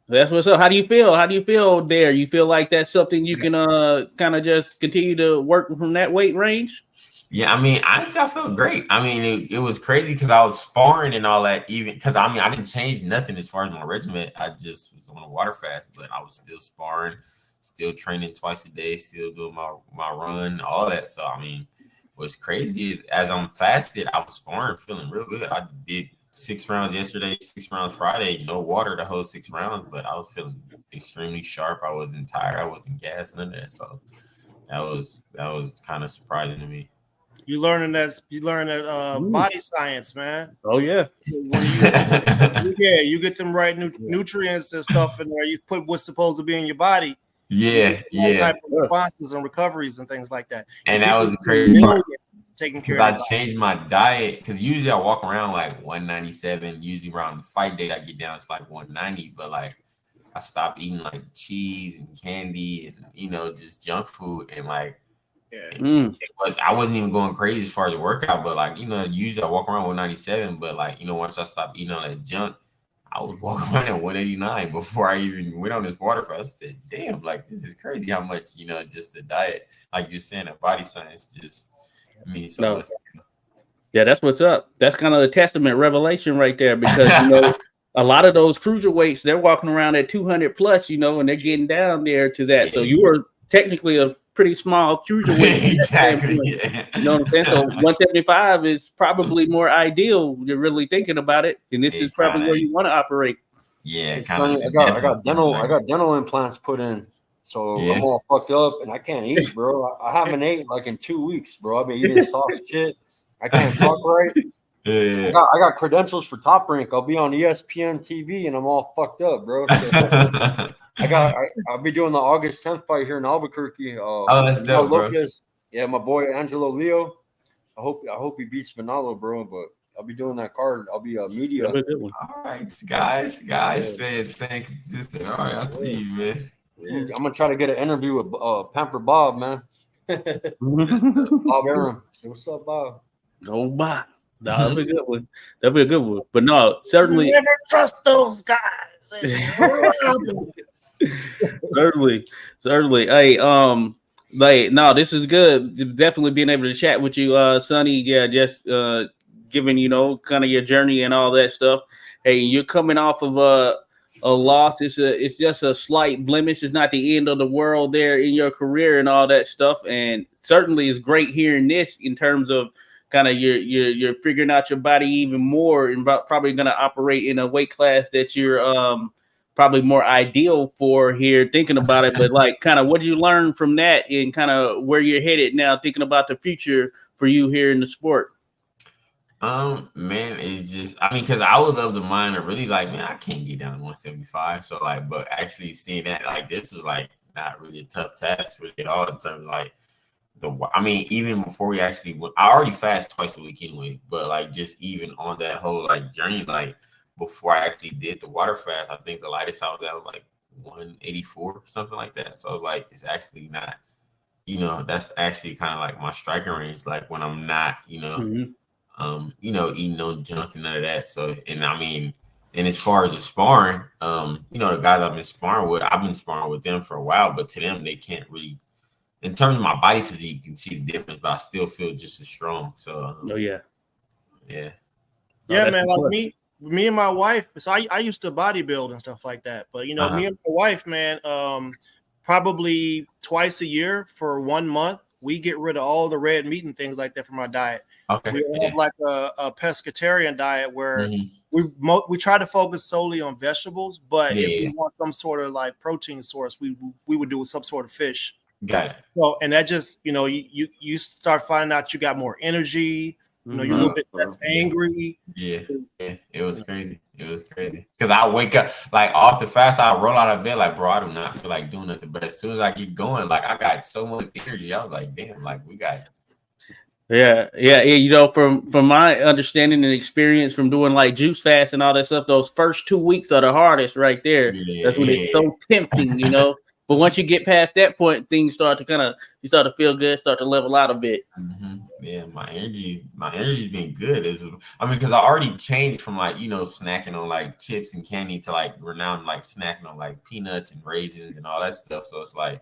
that's what's up. How do you feel there? You feel like that's something you can kind of just continue to work from that weight range? Yeah, I mean, honestly, I felt great. I mean, it was crazy because I was sparring and all that, even because I didn't change nothing as far as my regimen. I just was on a water fast, but I was still sparring, still training twice a day, still doing my run, all that. So, I mean, what's crazy is as I'm fasted, I was sparring, feeling real good. I did 6 rounds yesterday, 6 rounds Friday, no water the whole 6 rounds, but I was feeling extremely sharp. I wasn't tired. I wasn't gassed, none of that. So that was kind of surprising to me. You learning that body science, man. Oh yeah. You get them right nutrients and stuff in there. You put what's supposed to be in your body. Yeah. Type of responses and recoveries and things like that. And that was the crazy part. Taking care Because of I changed my diet. Because usually I walk around like 197. Usually around the fight date I get down to like 190. But like I stopped eating like cheese and candy and just junk food and like. I wasn't even going crazy as far as the workout, but like usually I walk around 197, but like once I stopped eating all that junk, I was walking around at 189 before I even went on this water fast. I said, "Damn, like this is crazy how much just the diet, like you're saying, the body science just means so much." Yeah, that's what's up. That's kind of the testament revelation right there because a lot of those cruiserweights they're walking around at 200 plus, and they're getting down there to that. Yeah. So you were technically a pretty small cruiserweight. Exactly. Yeah. You know what I'm saying? So 175 is probably more ideal. You're really thinking about it, and this is probably where you want to operate. Yeah, Sonny, I got dental implants put in, so I'm all fucked up and I can't eat, bro. I haven't ate like in 2 weeks, bro. I've been eating soft shit. I can't talk right. Yeah. I got credentials for Top Rank. I'll be on ESPN TV and I'm all fucked up, bro. So, I'll be doing the August 10th fight here in Albuquerque. That's dope, bro. Yeah, my boy Angelo Leo. I hope he beats Vinalo, bro. But I'll be doing that card. I'll be media. That'd be a good one. All right, guys, staying consistent. All right, I'll see you, man. I'm gonna try to get an interview with Pamper Bob, man. Bob Aaron. Hey, what's up, Bob? No, bye. No, that'd be a good one. That'd be a good one. But no, certainly, Never trust those guys. certainly. Hey, like, no, this is good. Definitely being able to chat with you, Sonny. Yeah, just giving kind of your journey and all that stuff. Hey, you're coming off of a loss. It's just a slight blemish. It's not the end of the world there in your career and all that stuff. And certainly, it's great hearing this in terms of kind of you're figuring out your body even more and probably going to operate in a weight class that you're probably more ideal for here, thinking about it. But like, kind of, what did you learn from that and kind of where you're headed now, thinking about the future for you here in the sport? Man, it's just, I mean, because I was of the mind of really like, man, I can't get down to 175. So like, but actually seeing that, like, this is like not really a tough task really at all in terms of like I mean, even before we actually went, I already fast twice a week anyway, but like just even on that whole like journey, like before I actually did the water fast, I think the lightest I was at was like 184, something like that. So I was like, it's actually not, that's actually kind of like my striking range, like when I'm not, eating no junk and none of that. So, and I mean, and as far as the sparring, the guys I've been sparring with them for a while, but to them, they can't really, in terms of my body physique, you can see the difference, but I still feel just as strong. So, yeah, man. Like me and my wife. So I used to bodybuild and stuff like that. But me and my wife, man, probably twice a year for 1 month, we get rid of all the red meat and things like that from our diet. Okay. We have like a pescatarian diet where we try to focus solely on vegetables, but if we want some sort of like protein source, we would do some sort of fish. Got it. Well, and that just you start finding out you got more energy. You're a little bit less angry. Yeah, it was crazy. Because I wake up like off the fast, I roll out of bed like, bro, I do not feel like doing nothing. But as soon as I get going, like I got so much energy. I was like, damn, like we got. Yeah. From my understanding and experience from doing like juice fast and all that stuff, those first 2 weeks are the hardest right there. That's when it's so tempting, But once you get past that point, things start to you start to feel good, start to level out a bit. Yeah, my energy's been good. I mean, because I already changed from like, snacking on like chips and candy to like renowned like snacking on like peanuts and raisins and all that stuff. So it's like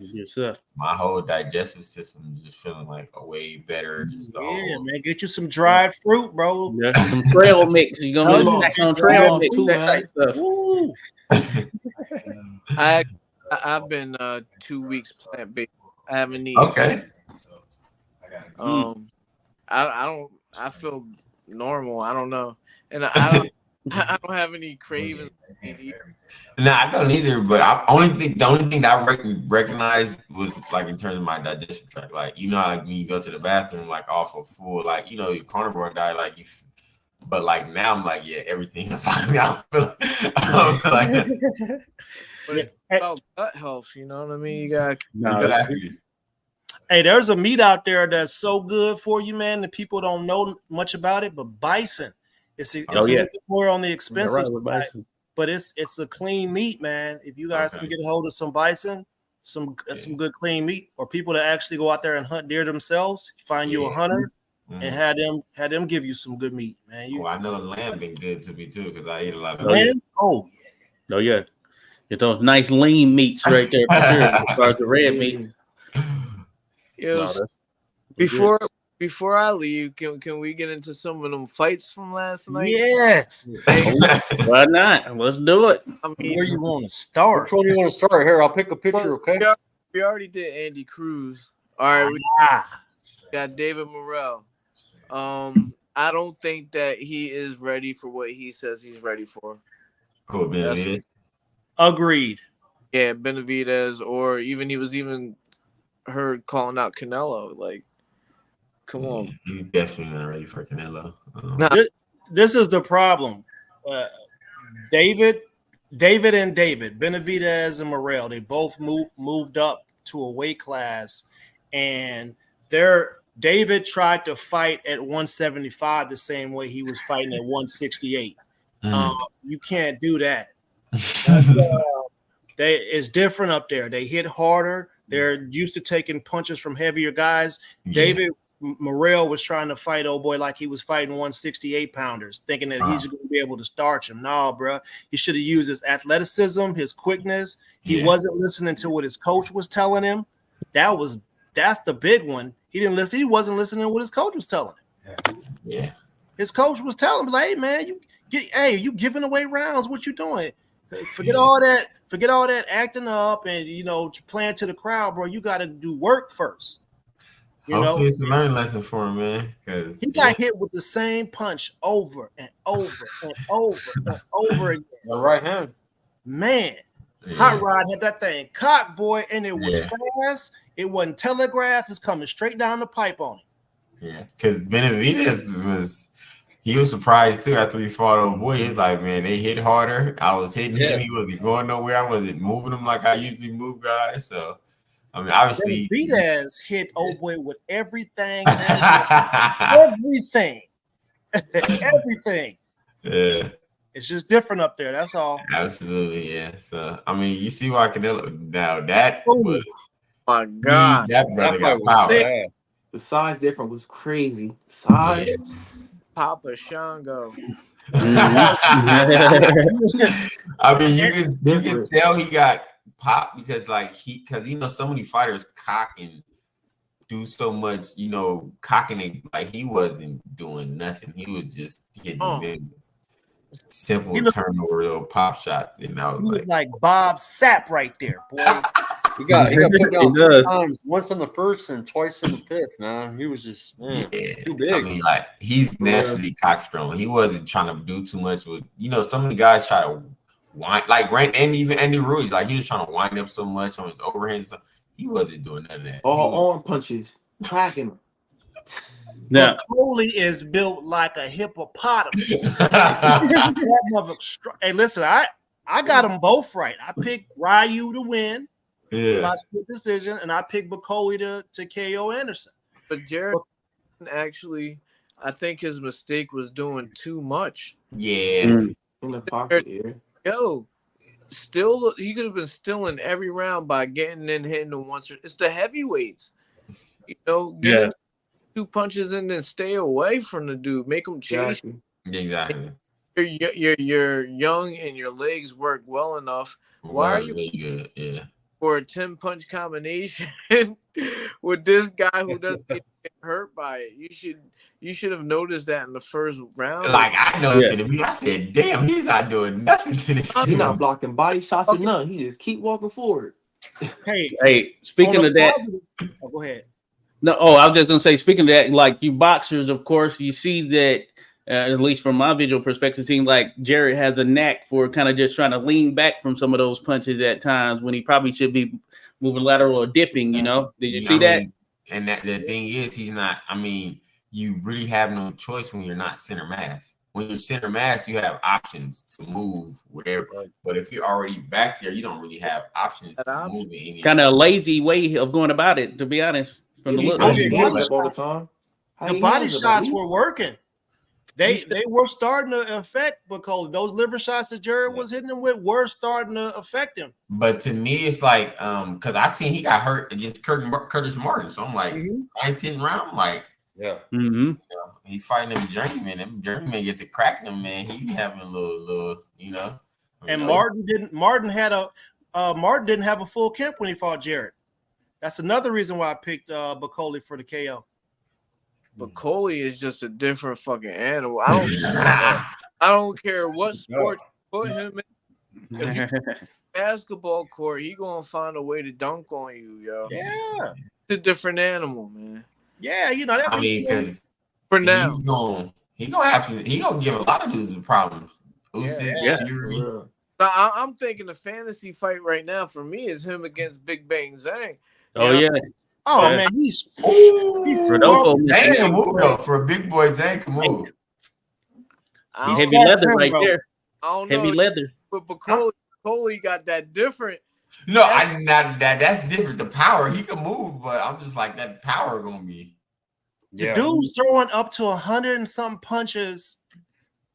my whole digestive system is just feeling like a way better. Man, get you some dried fruit, bro. Yeah, some trail mix. You're gonna snack on trail mix, that type stuff. I've been 2 weeks plant-based. I haven't eaten. Okay. I feel normal. I don't know, and I don't have any cravings. No, I don't either. But the only thing that I recognized was like in terms of my digestive tract, like like when you go to the bathroom, like off of full, like your carnivore diet, like you. But like now, I'm like, yeah, everything. I don't feel like. But it's about gut health, you know what I mean? You got exactly. Hey, there's a meat out there that's so good for you, man. That people don't know much about it, but bison. It's a little bit more on the expensive side, but it's a clean meat, man. If you guys can get a hold of some bison, some good clean meat, or people that actually go out there and hunt deer themselves, find you a hunter and had them give you some good meat, man. I know lamb been good to me too because I eat a lot of lamb. Get those nice lean meats right there for sure. As far as the red meat. Before I leave, can we get into some of them fights from last night? Yes. Why not? Let's do it. I mean, where you want to start? Which one do you want to start? Here, I'll pick a picture, okay? We already did Andy Cruz. All right, we got David Morrell. I don't think that he is ready for what he says he's ready for. Cool, Benavidez. Agreed. Yeah, Benavidez, or he was heard calling out Canelo. Like, come on. He's definitely not ready for Canelo. This is the problem. David, Benavidez and Morrell, they both moved up to a weight class, and they're David tried to fight at 175 the same way he was fighting at 168. You can't do that. It's different up there. They hit harder. They're used to taking punches from heavier guys. Yeah. David Morrell was trying to fight old boy like he was fighting 168 pounders, thinking that he's going to be able to starch him. No, bro. He should have used his athleticism, his quickness. He wasn't listening to what his coach was telling him. That's the big one. He didn't listen. He wasn't listening to what his coach was telling him. Yeah. His coach was telling him, like, hey, man, you giving away rounds. What you doing? Forget all that. Forget all that acting up and, playing to the crowd, bro. You got to do work first. Hopefully it's a learning lesson for him, man. He got hit with the same punch over and over and over and over again. The right hand. Man, Hot Rod had that thing cocked, boy, and it was fast. It wasn't telegraph. It's coming straight down the pipe on him. Yeah, because Benavidez he was surprised too after he fought old boy. He's like, man, they hit harder. I was hitting him. He wasn't going nowhere. I wasn't moving him like I usually move guys. So, I mean, obviously, Benavidez hit old boy with everything. Everything. Everything. Yeah. It's just different up there. That's all. Absolutely, yeah. So, I mean, you see why Canelo now that was my God. That brother got power. The size difference was crazy. Size. Papa Shango. I mean, you can tell he got popped because so many fighters cock and do so much, cocking it like he wasn't doing nothing. He was just getting simple turnover little pop shots, and I was like Bob Sapp right there, boy. He got put down 2 times, once in the first and twice in the fifth, man. He was just too big. I mean, he's naturally cockstrong. He wasn't trying to do too much with, some of the guys try to wind, and even Andy Ruiz, he was trying to wind up so much on his overhand stuff. He wasn't doing none of that. All arm punches, cracking him. Now, Coley is built like a hippopotamus. Hey, listen, I got them both right. I picked Ryu to win. My split decision, and I picked Bacoli to KO Anderson. But Jared, actually, I think his mistake was doing too much. Yeah. Yo, still, he could have been still in every round by getting in, hitting the once. It's the heavyweights. Get 2 punches and then stay away from the dude. Make him chase. Exactly. You're young and your legs work well enough. Why are you really good? Yeah. For a 10-punch combination with this guy who doesn't get hurt by it? You should have noticed that in the first round. I noticed it. I said, "Damn, he's not doing nothing to this." He's not blocking body shots or nothing. He just keep walking forward. Hey, speaking of that, go ahead. No, I was just gonna say, speaking of that, you boxers, of course, you see that. At least from my visual perspective, it seems like Jared has a knack for kind of just trying to lean back from some of those punches at times when he probably should be moving lateral or dipping, Did you see that? And that the thing is, he's not. I mean, you really have no choice when you're not center mass. When you're center mass, you have options to move, whatever. But if you're already back there, you don't really have options to move. Kind of a lazy way of going about it, to be honest. From the look, the body shots were working. They were starting to affect Bacoli. Those liver shots that Jared was hitting him with were starting to affect him. But to me, it's because I seen he got hurt against Curtis Martin. So I'm like, 19th round, he fighting them journeymen. Them journeymen get to cracking him, man. He be having a little. And Martin didn't have a full camp when he fought Jared. That's another reason why I picked Bacoli for the KO. Bacoli is just a different fucking animal. I don't care what sport you put him in. If you basketball court, he gonna find a way to dunk on you, yo. Yeah, it's a different animal, man. Yeah, that. I mean, because for now, he gonna give a lot of dudes problems. Fury. I'm thinking the fantasy fight right now for me is him against Big Bang Zhang. Man, he's Zhang can move though. For a big boy, Zhang can move. Heavy leather right there. I don't know. Heavy leather. But Bacoli got that different. No, that's different. The power, he can move, but I'm just like that power gonna be. The dude's throwing up to 100 and something punches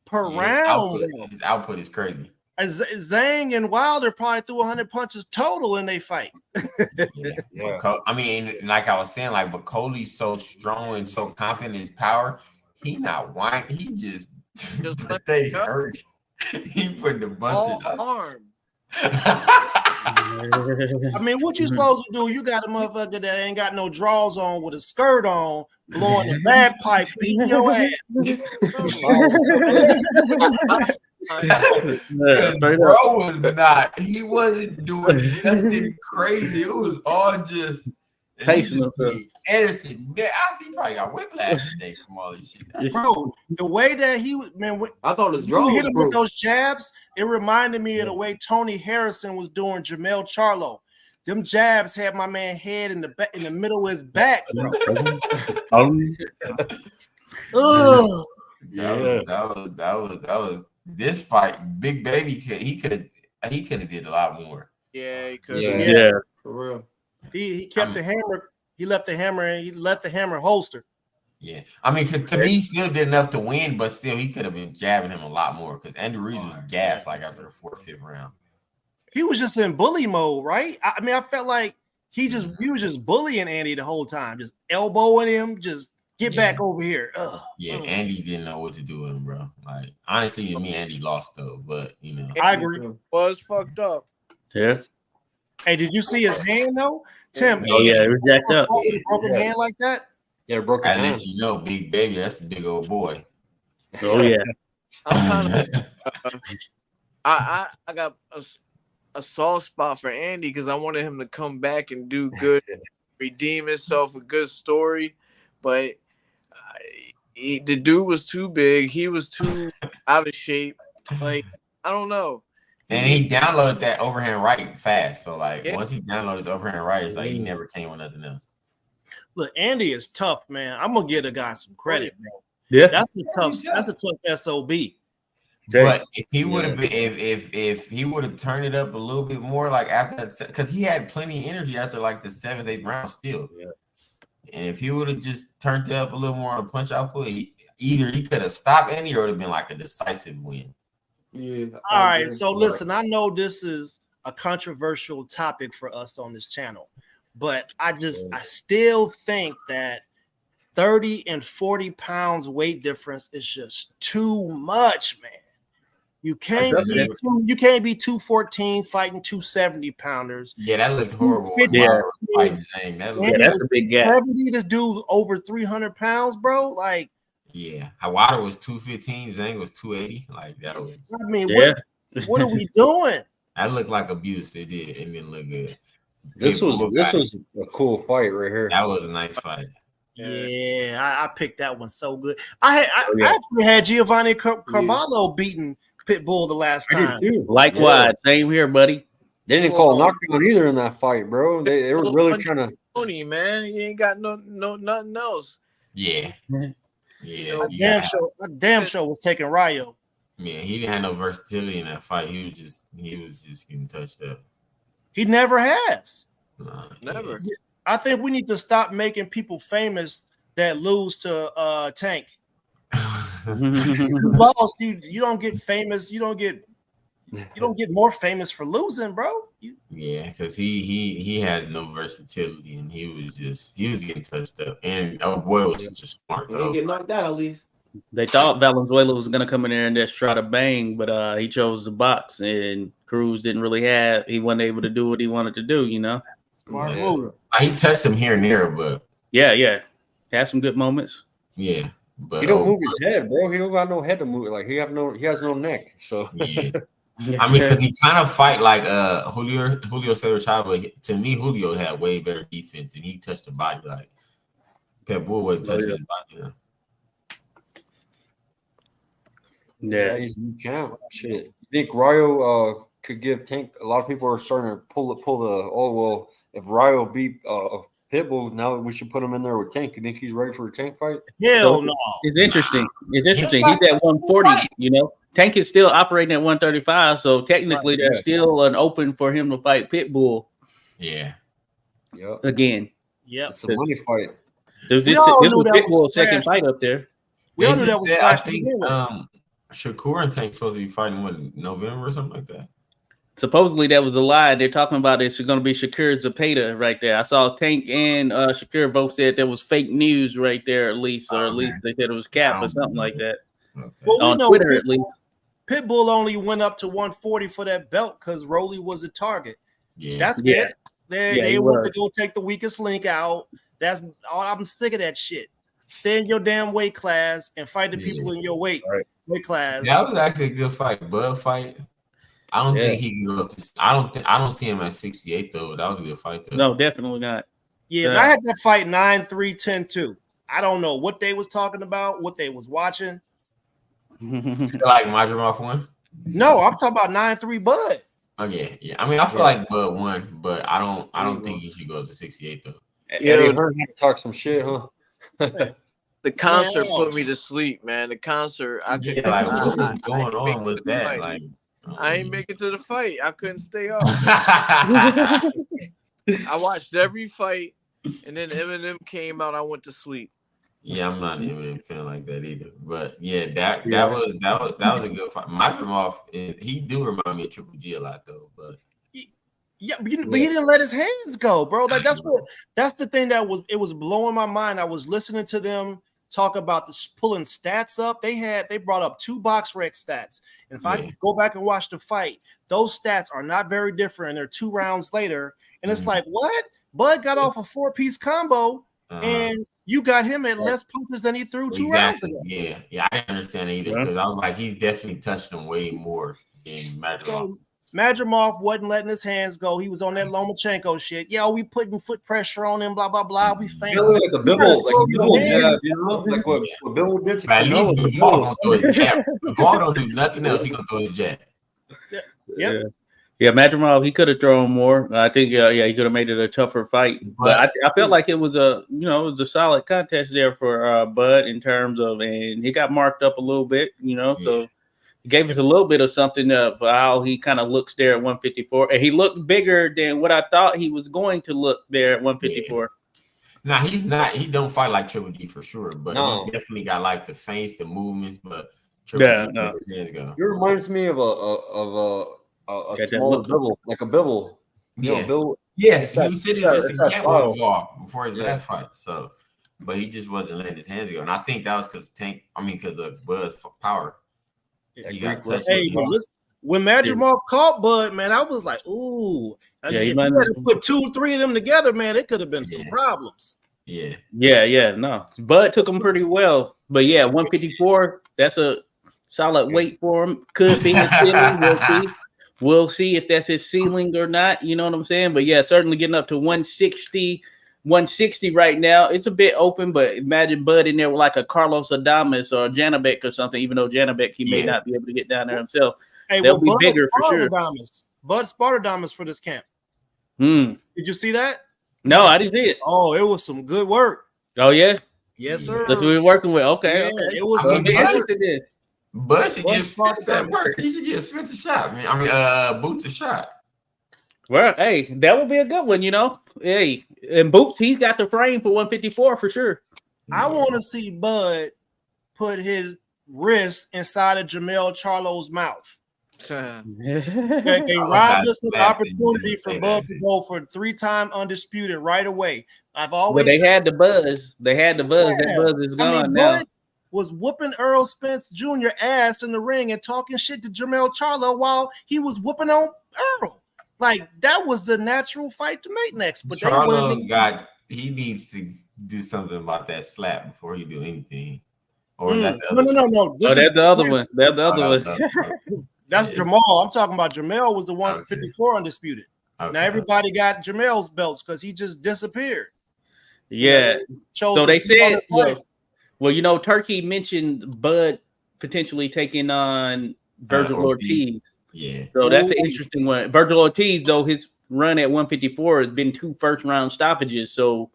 per round. His output is crazy. Zhang and Wilder probably threw 100 punches total in their fight. I mean, like I was saying, like, but Cody's so strong and so confident in his power. He not whining. He just they hurt. He put the bunches arm. I mean, what you supposed to do? You got a motherfucker that ain't got no drawers on with a skirt on, blowing the bagpipe, beating your ass. Bro was not. He wasn't doing nothing crazy. It was all just Anderson. Man, he probably got whiplash today from all this shit. Bro, the way that he was, man, I thought his draw hit him with those jabs. It reminded me of the way Tony Harrison was doing Jamel Charlo. Them jabs had my man head in the middle of his back, bro. That was this fight. Big Baby he could have did a lot more. Yeah, he could. Yeah, for real. He kept the hammer. He left the hammer and he let the hammer holster. Yeah, I mean, to me, he still did enough to win, but still, he could have been jabbing him a lot more because Andy Ruiz was gassed like after the 4th, 5th round. He was just in bully mode, right? I mean, I felt like he was just bullying Andy the whole time, just elbowing him, just get back over here. Andy didn't know what to do with him, bro. Like, honestly, to me, Andy lost though, but you know, I agree. Was fucked up. Yeah. Hey, did you see his hand though, Tim? Oh yeah, it was jacked up. Broken hand like that. Yeah, broken I hand. let you know, Big Baby, that's a big old boy. Oh yeah. I'm kind of. I got a soft spot for Andy because I wanted him to come back and do good, redeem himself, a good story, but the dude was too big. He was too out of shape. Like, I don't know. And he downloaded that overhand right fast. So like once he downloaded his overhand right, it's like he never came with nothing else. Look, Andy is tough, man. I'm gonna give the guy some credit, bro. Yeah, that's a tough SOB. But if he would have been, if he would have turned it up a little bit more, like after that, because he had plenty of energy after like the 7th, 8th round still. Yeah. And if he would have just turned it up a little more on the punch output, either he could have stopped Andy or it would have been like a decisive win. Yeah. All right. So listen, I know this is a controversial topic for us on this channel, but I still think that 30 and 40 pounds weight difference is just too much, man. You can't be 214 fighting 270 pounders. Yeah, that looked horrible. Yeah, that's a big gap. 70, this dude over 300 pounds, bro. Like, yeah, Wilder was 215, Zhang was 280. Like that was. I mean, what are we doing? That looked like abuse. It did. It didn't look good. This was a cool fight right here. That was a nice fight. Yeah, I picked that one so good. I actually had Giovanni Carvalho beating Pitbull the last time. Likewise, same here, buddy. They didn't call a knockdown either in that fight, bro. They were really trying to. Tony, man, you ain't got no nothing else. Yeah, yeah. Damn show was taking Rayo. Yeah, he didn't have no versatility in that fight. He was just getting touched up. He never has. Never. I think we need to stop making people famous that lose to Tank. You lost, you don't get famous. You don't get more famous for losing, bro. Yeah, because he had no versatility and he was getting touched up. And boy was just smart. He didn't get knocked out at least. They thought Valenzuela was gonna come in there and just try to bang, but he chose to box, and Cruz didn't really he wasn't able to do what he wanted to do. You know, smart move. He touched him here and there, but yeah, had some good moments. Yeah. But he don't move his head, bro. He don't got no head to move. Like he has no neck. So yeah. I mean, because he kind of fight like Julio Cesar Chavez, but to me, Julio had way better defense and he touched the body like Pitbull wasn't touching his body. Yeah, he's new champ. Shit. You think Rayo could give Tank? A lot of people are starting to pull the if Rayo beat Pitbull, now we should put him in there with Tank. You think he's ready for a Tank fight? Hell no. It's interesting. He's at 140, you know. Tank is still operating at 135, so technically there's still an open for him to fight Pitbull. Yeah. Yeah. Again. Yep. It's a money fight. There's We this all it knew was that was Pitbull's second trash. fight up there. We They all knew that just was said, trash I to think begin with. Shakur and Tank supposed to be fighting in November or something like that. Supposedly that was a lie. They're talking about it's going to be Shakur Zapata right there. I saw Tank and Shakur both said there was fake news right there, at least, or at least they said it was cap or something like that. Okay. Well, we On know Twitter, at least. Pitbull only went up to 140 for that belt because Rolly was a target. Yeah. That's Yeah. it. They Yeah, he went to was. go take the weakest link out. That's all. I'm sick of that shit. Stay in your damn weight class and fight the people in your weight class. That was actually a good fight. Bud fight. I don't think he can go up to. I don't see him at 68 though. That was a good fight though. No, definitely not. Yeah, I had that fight 9-3, 10-2. I don't know what they was talking about, what they was watching. Like Madrimov won? No, I'm talking about 9-3 Bud. Oh yeah. I mean, I feel like Bud won, but I don't think he should go up to 68 though. Yeah, he heard him talk some shit, huh? The concert put me to sleep, man. The concert, I couldn't. Yeah, like what was going on with that? Like, I ain't make it to the fight. I couldn't stay up. I watched every fight, and then Eminem came out. I went to sleep. Yeah, I'm not even feeling like that either. But yeah, that was a good fight. Madrimov, he do remind me of Triple G a lot though. But yeah, but he didn't let his hands go, bro. Like that's the thing that was blowing my mind. I was listening to them talk about this pulling stats up. They brought up 2 BoxRec stats. And if I go back and watch the fight, those stats are not very different. And they're 2 rounds later. And it's like, what? Bud got off a 4-piece combo and you got him at less punches than he threw 2 rounds ago. Yeah, I didn't understand it either because I was like, he's definitely touched him way more than Madrimov. So Madrimov wasn't letting his hands go. He was on that Lomachenko shit. Yeah, we putting foot pressure on him, blah, blah, blah. We faint. Like a Bibble jab, you know? Like what Bibble did to at least Bivol gonna throw his jab. Bivol don't do nothing else. He gonna throw his jab. Yeah, Madrimov, he could have thrown more. I think, he could have made it a tougher fight. But I felt like it was a solid contest there for Bud in terms of, and he got marked up a little bit, so he gave us a little bit of something of how he kind of looks there at 154. And he looked bigger than what I thought he was going to look there at 154. Now, he's not, he don't fight like Triple G for sure, but he definitely got like the feints, the movements, but Triple G his hands go. It reminds me of a small Bibble, like a Bibble. Bill. Yeah, he said he was just a camp before his last fight. So, but he just wasn't letting his hands go, and I think that was because of Bud's power. He got touched. Hey, but listen, when Madrimov caught Bud, man, I was like, ooh. If you had to put 2 or 3 of them together, man, it could have been some problems. No. Bud took him pretty well. But 154, that's a solid weight for him. Could be his ceiling. We'll see. We'll see if that's his ceiling or not. You know what I'm saying? But certainly getting up to 160 right now. It's a bit open, but imagine Bud in there with like a Carlos Adames or Janabek or something, even though Janabek, he may not be able to get down there himself. Hey, they'll be bigger for sure. Bud Spartadamus for this camp. Did you see that? No, I didn't see it. Oh, it was some good work. Oh, yeah? Yes, sir. That's what we're working with. Okay. It was some good work. But should give Spence that work. He should give Spence a shot, man. I mean, Boots a shot. Well, hey, that would be a good one, Hey, and Boots, he's got the frame for 154 for sure. I want to see Bud put his wrist inside of Jamel Charlo's mouth. They robbed us of the opportunity for Bud to go for 3-time undisputed right away. I've always they had the buzz. That buzz is gone now. Bud was whooping Earl Spence Jr. ass in the ring and talking shit to Jamel Charlo while he was whooping on Earl. Like, that was the natural fight to make next. But he needs to do something about that slap before he do anything. Or No. That's the other one. That's the other one. That's Jamal. I'm talking about Jamel was the 154 undisputed. Okay. Now everybody got Jamel's belts because he just disappeared. Yeah. So they said, Turkey mentioned Bud potentially taking on Virgil Ortiz. Yeah. So that's an interesting one. Virgil Ortiz, though, his run at 154 has been 2 first-round stoppages. So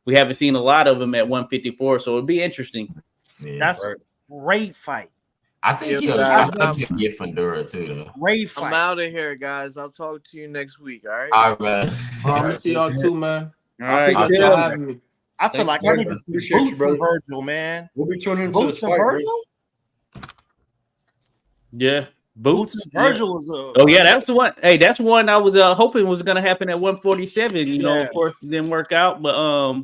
we haven't seen a lot of them at 154. So it'd be interesting. Yeah, that's a great fight. I think he'll get Fundura too, though. Great fight. I'm out of here, guys. I'll talk to you next week. All right. All right, man. I'm gonna see y'all too, man. All right. Having me. I feel like I need to see Appreciate you, Boots and brother. Virgil, man. We'll be tuning into Boots this and fight, bro. Virgil? Yeah, Boots Boots. and Virgil is a. Oh yeah, that's the one. Hey, that's one I was hoping was gonna happen at 147. You know, of course, it didn't work out, but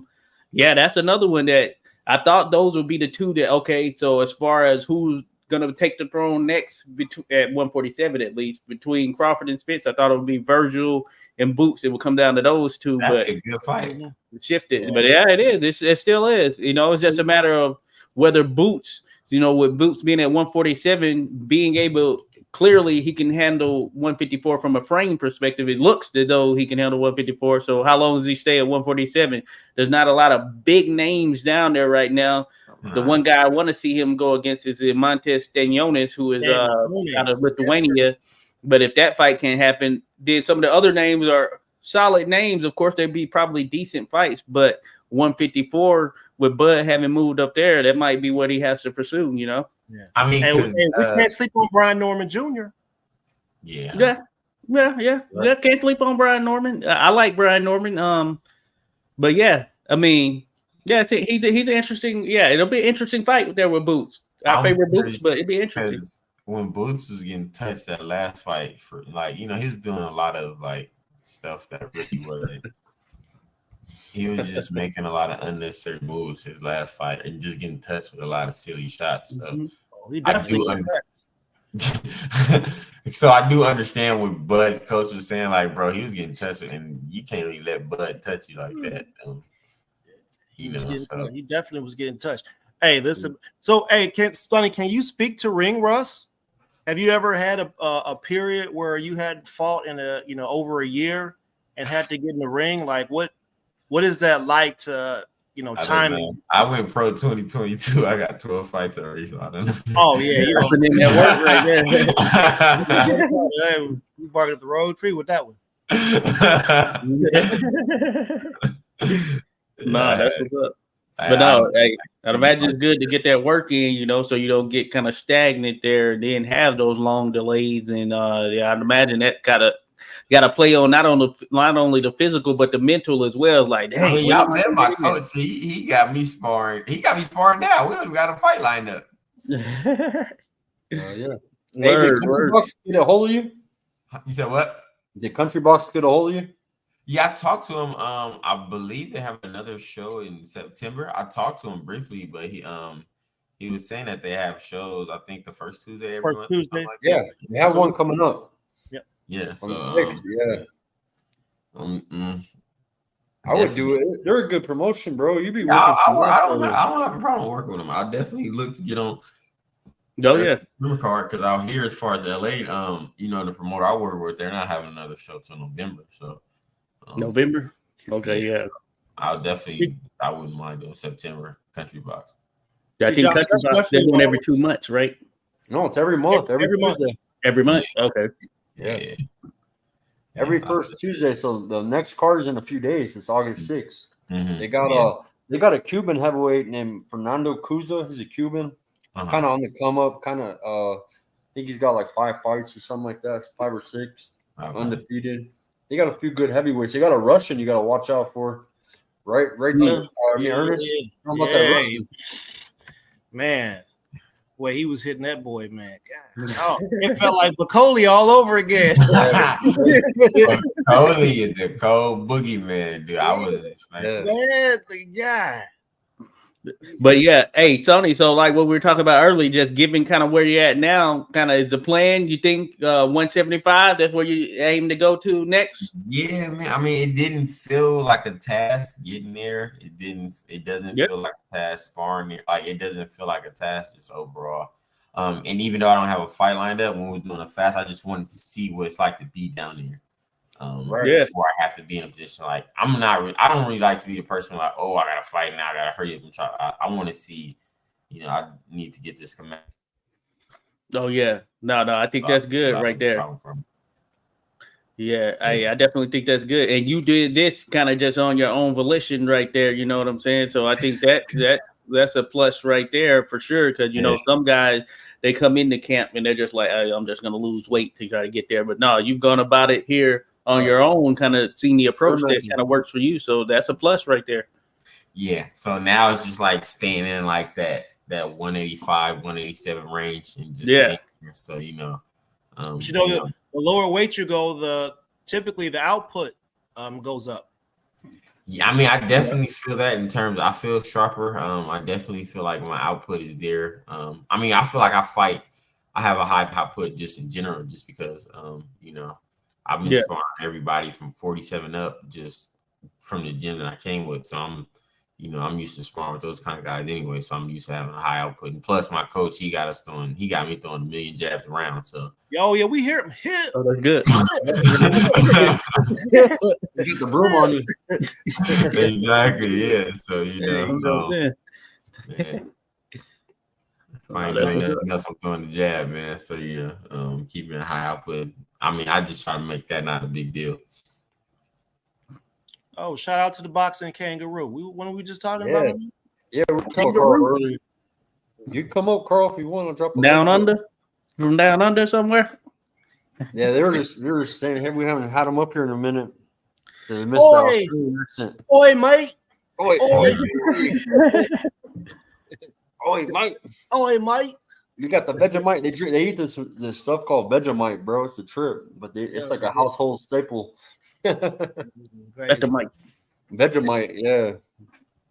yeah, that's another one that I thought those would be the two that. Okay, so as far as who's gonna take the throne next, at 147 at least between Crawford and Spence, I thought it would be Virgil and Boots. It would come down to those two, That'd but be a good fight. it shifted. But yeah, it is. It still is. You know, it's just a matter of whether Boots. You know, with Boots being at 147, being able. Clearly, he can handle 154 from a frame perspective. It looks as though he can handle 154. So how long does he stay at 147? There's not a lot of big names down there right now. The one guy I want to see him go against is Montez Stanionis, who is out of Lithuania. But if that fight can't happen, then some of the other names are solid names. Of course, they'd be probably decent fights. But 154, with Bud having moved up there, that might be what he has to pursue, you know? Yeah. I mean, we can't sleep on Brian Norman Jr. Yeah. Can't sleep on Brian Norman. I like Brian Norman. But yeah, I mean, yeah, he's an interesting. Yeah, it'll be an interesting fight there with Boots. I favor Boots, but it'd be interesting. When Boots was getting touched that last fight, for like, you know, he was doing a lot of like stuff that really wasn't. He was just making a lot of unnecessary moves his last fight and just getting touched with a lot of silly shots. So he definitely so I do understand what Bud's coach was saying. Like, bro, he was getting touched with, and you can't really let Bud touch you like that. You know, he definitely was getting touched. Hey, listen. So, hey, Sonny, can you speak to ring rust? Have you ever had a period where you hadn't fought in over a year and had to get in the ring? Like, what is that like to, timing? I went pro 2022. I got 12 fights already, so I don't know. Oh, yeah. You put in that work right there. You barking up the road tree with that one. Nah, that's what's up. But no, hey, I'd imagine it's good to get that work in, so you don't get kind of stagnant there and then have those long delays. And I'd imagine that got to play on not only the physical but the mental as well. Like, hey, I mean, y'all met my coach. He got me sparring. He got me sparring now. We don't got a fight lined up. Yeah. Hey, did Country Box get a hold of you? You said what? Did Country Box get a hold of you? Yeah, I talked to him. I believe they have another show in September. I talked to him briefly, but he was saying that they have shows. I think the first Tuesday every month. Tuesday. Like yeah, they have one coming up. Yeah, on the 6th. Yeah. I would do it. They're a good promotion, bro. You be working. I don't have a problem working with them. I'll definitely look to get on. Member card, because out here, as far as LA, the promoter I work with, they're not having another show till November. So November. Okay, yeah. I wouldn't mind doing September Country Box. I think Country Box they're doing every 2 months, right? No, it's every month. Every month. Every month. Yeah. Okay. Yeah. Every first Tuesday. So the next card is in a few days. It's August 6th. Mm-hmm. They got a Cuban heavyweight named Fernando Cuza. He's a Cuban, kind of on the come up. I think he's got like 5 fights or something like that. 5 or 6, undefeated. They got a few good heavyweights. They got a Russian you got to watch out for, right, Tim? Ernest. Man. Well, he was hitting that boy, man. God, it felt like Bacoli all over again. Bacoli is the cold boogeyman, dude. I was yeah. But yeah, hey Sonny. So like what we were talking about earlier, just given kind of where you're at now, kind of is the plan. You think 175? That's where you aim to go to next? Yeah, man. I mean, it didn't feel like a task getting there. It doesn't feel like a task sparring. Like it doesn't feel like a task just overall. And even though I don't have a fight lined up when we're doing a fast, I just wanted to see what it's like to be down there. Before I have to be in a position like I don't really like to be the person like, oh, I gotta fight now, I gotta hurry up and try. I want to see, I need to get this command. Oh yeah, no, I think that's good right there. Yeah, I definitely think that's good, and you did this kind of just on your own volition right there. You know what I'm saying? So I think that's a plus right there for sure. Because some guys they come into camp and they're just like, hey, I'm just gonna lose weight to try to get there. But no, you've gone about it here on your own, kind of seen the approach that kind of works for you. So that's a plus right there. Yeah. So now it's just like staying in like that 185, 187 range and just staying there. So But the lower weight you go, typically the output goes up. Yeah, I mean, I definitely feel that in terms. I feel sharper. I definitely feel like my output is there. I mean, I feel like I have a high output just in general, just because I've been sparring everybody from 47 up, just from the gym that I came with. So I'm used to sparring with those kind of guys anyway. So I'm used to having a high output. And plus, my coach, he got me throwing 1 million jabs around. So we hear him hit. Oh, that's good. You get the broom on you. Exactly. Yeah. So man. If I ain't doing nothing else, I'm throwing the jab, man. So keeping a high output. I mean, I just try to make that not a big deal. Oh, shout out to the boxing kangaroo. When were we just talking about? Yeah, we were talking about Carl earlier. You can come up, Carl, if you want to drop down under, from down under somewhere. Yeah, they were just saying, hey, we haven't had them up here in a minute. They missed Oi, mate. Oi, mate. Oi, mate. You got the Vegemite. They eat this stuff called Vegemite, bro. It's a trip, but it's like a household staple. Vegemite. Vegemite, yeah.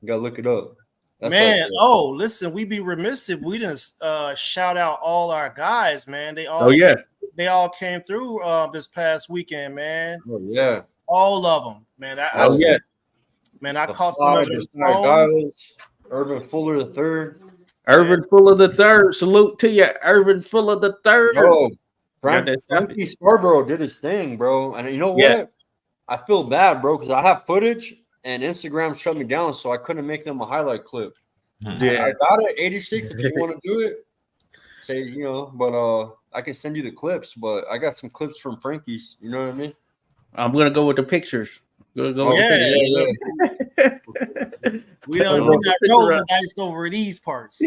You gotta look it up. That's man, listen, we'd be remiss if we didn't shout out all our guys, man. They all came through this past weekend, man. Oh yeah, all of them, man. Man, I caught some of it. Urban Fuller the third. Urban Fuller the third. Salute to you, Urban Fuller the third. Oh, Frankie Scarborough did his thing, bro. And you know what? Yeah. I feel bad, bro, because I have footage and Instagram shut me down, so I couldn't make them a highlight clip. Yeah, I got it 86 if you want to do it. Say, but I can send you the clips, but I got some clips from Frankie's. You know what I mean? I'm gonna go with the pictures. We don't rolling the dice over these parts.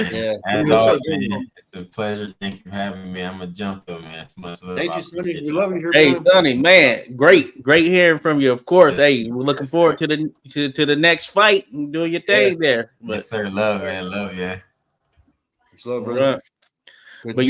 Yeah, as always, man, it's a pleasure. Thank you for having me. I'm gonna jump though, man. It's much love. Thank you, Sonny. We love you here. Hey, Sonny, man, great hearing from you. Of course, we're looking forward to the next fight and doing your thing there. But, yes, sir. Love, man. Love, yeah. Love, brother. But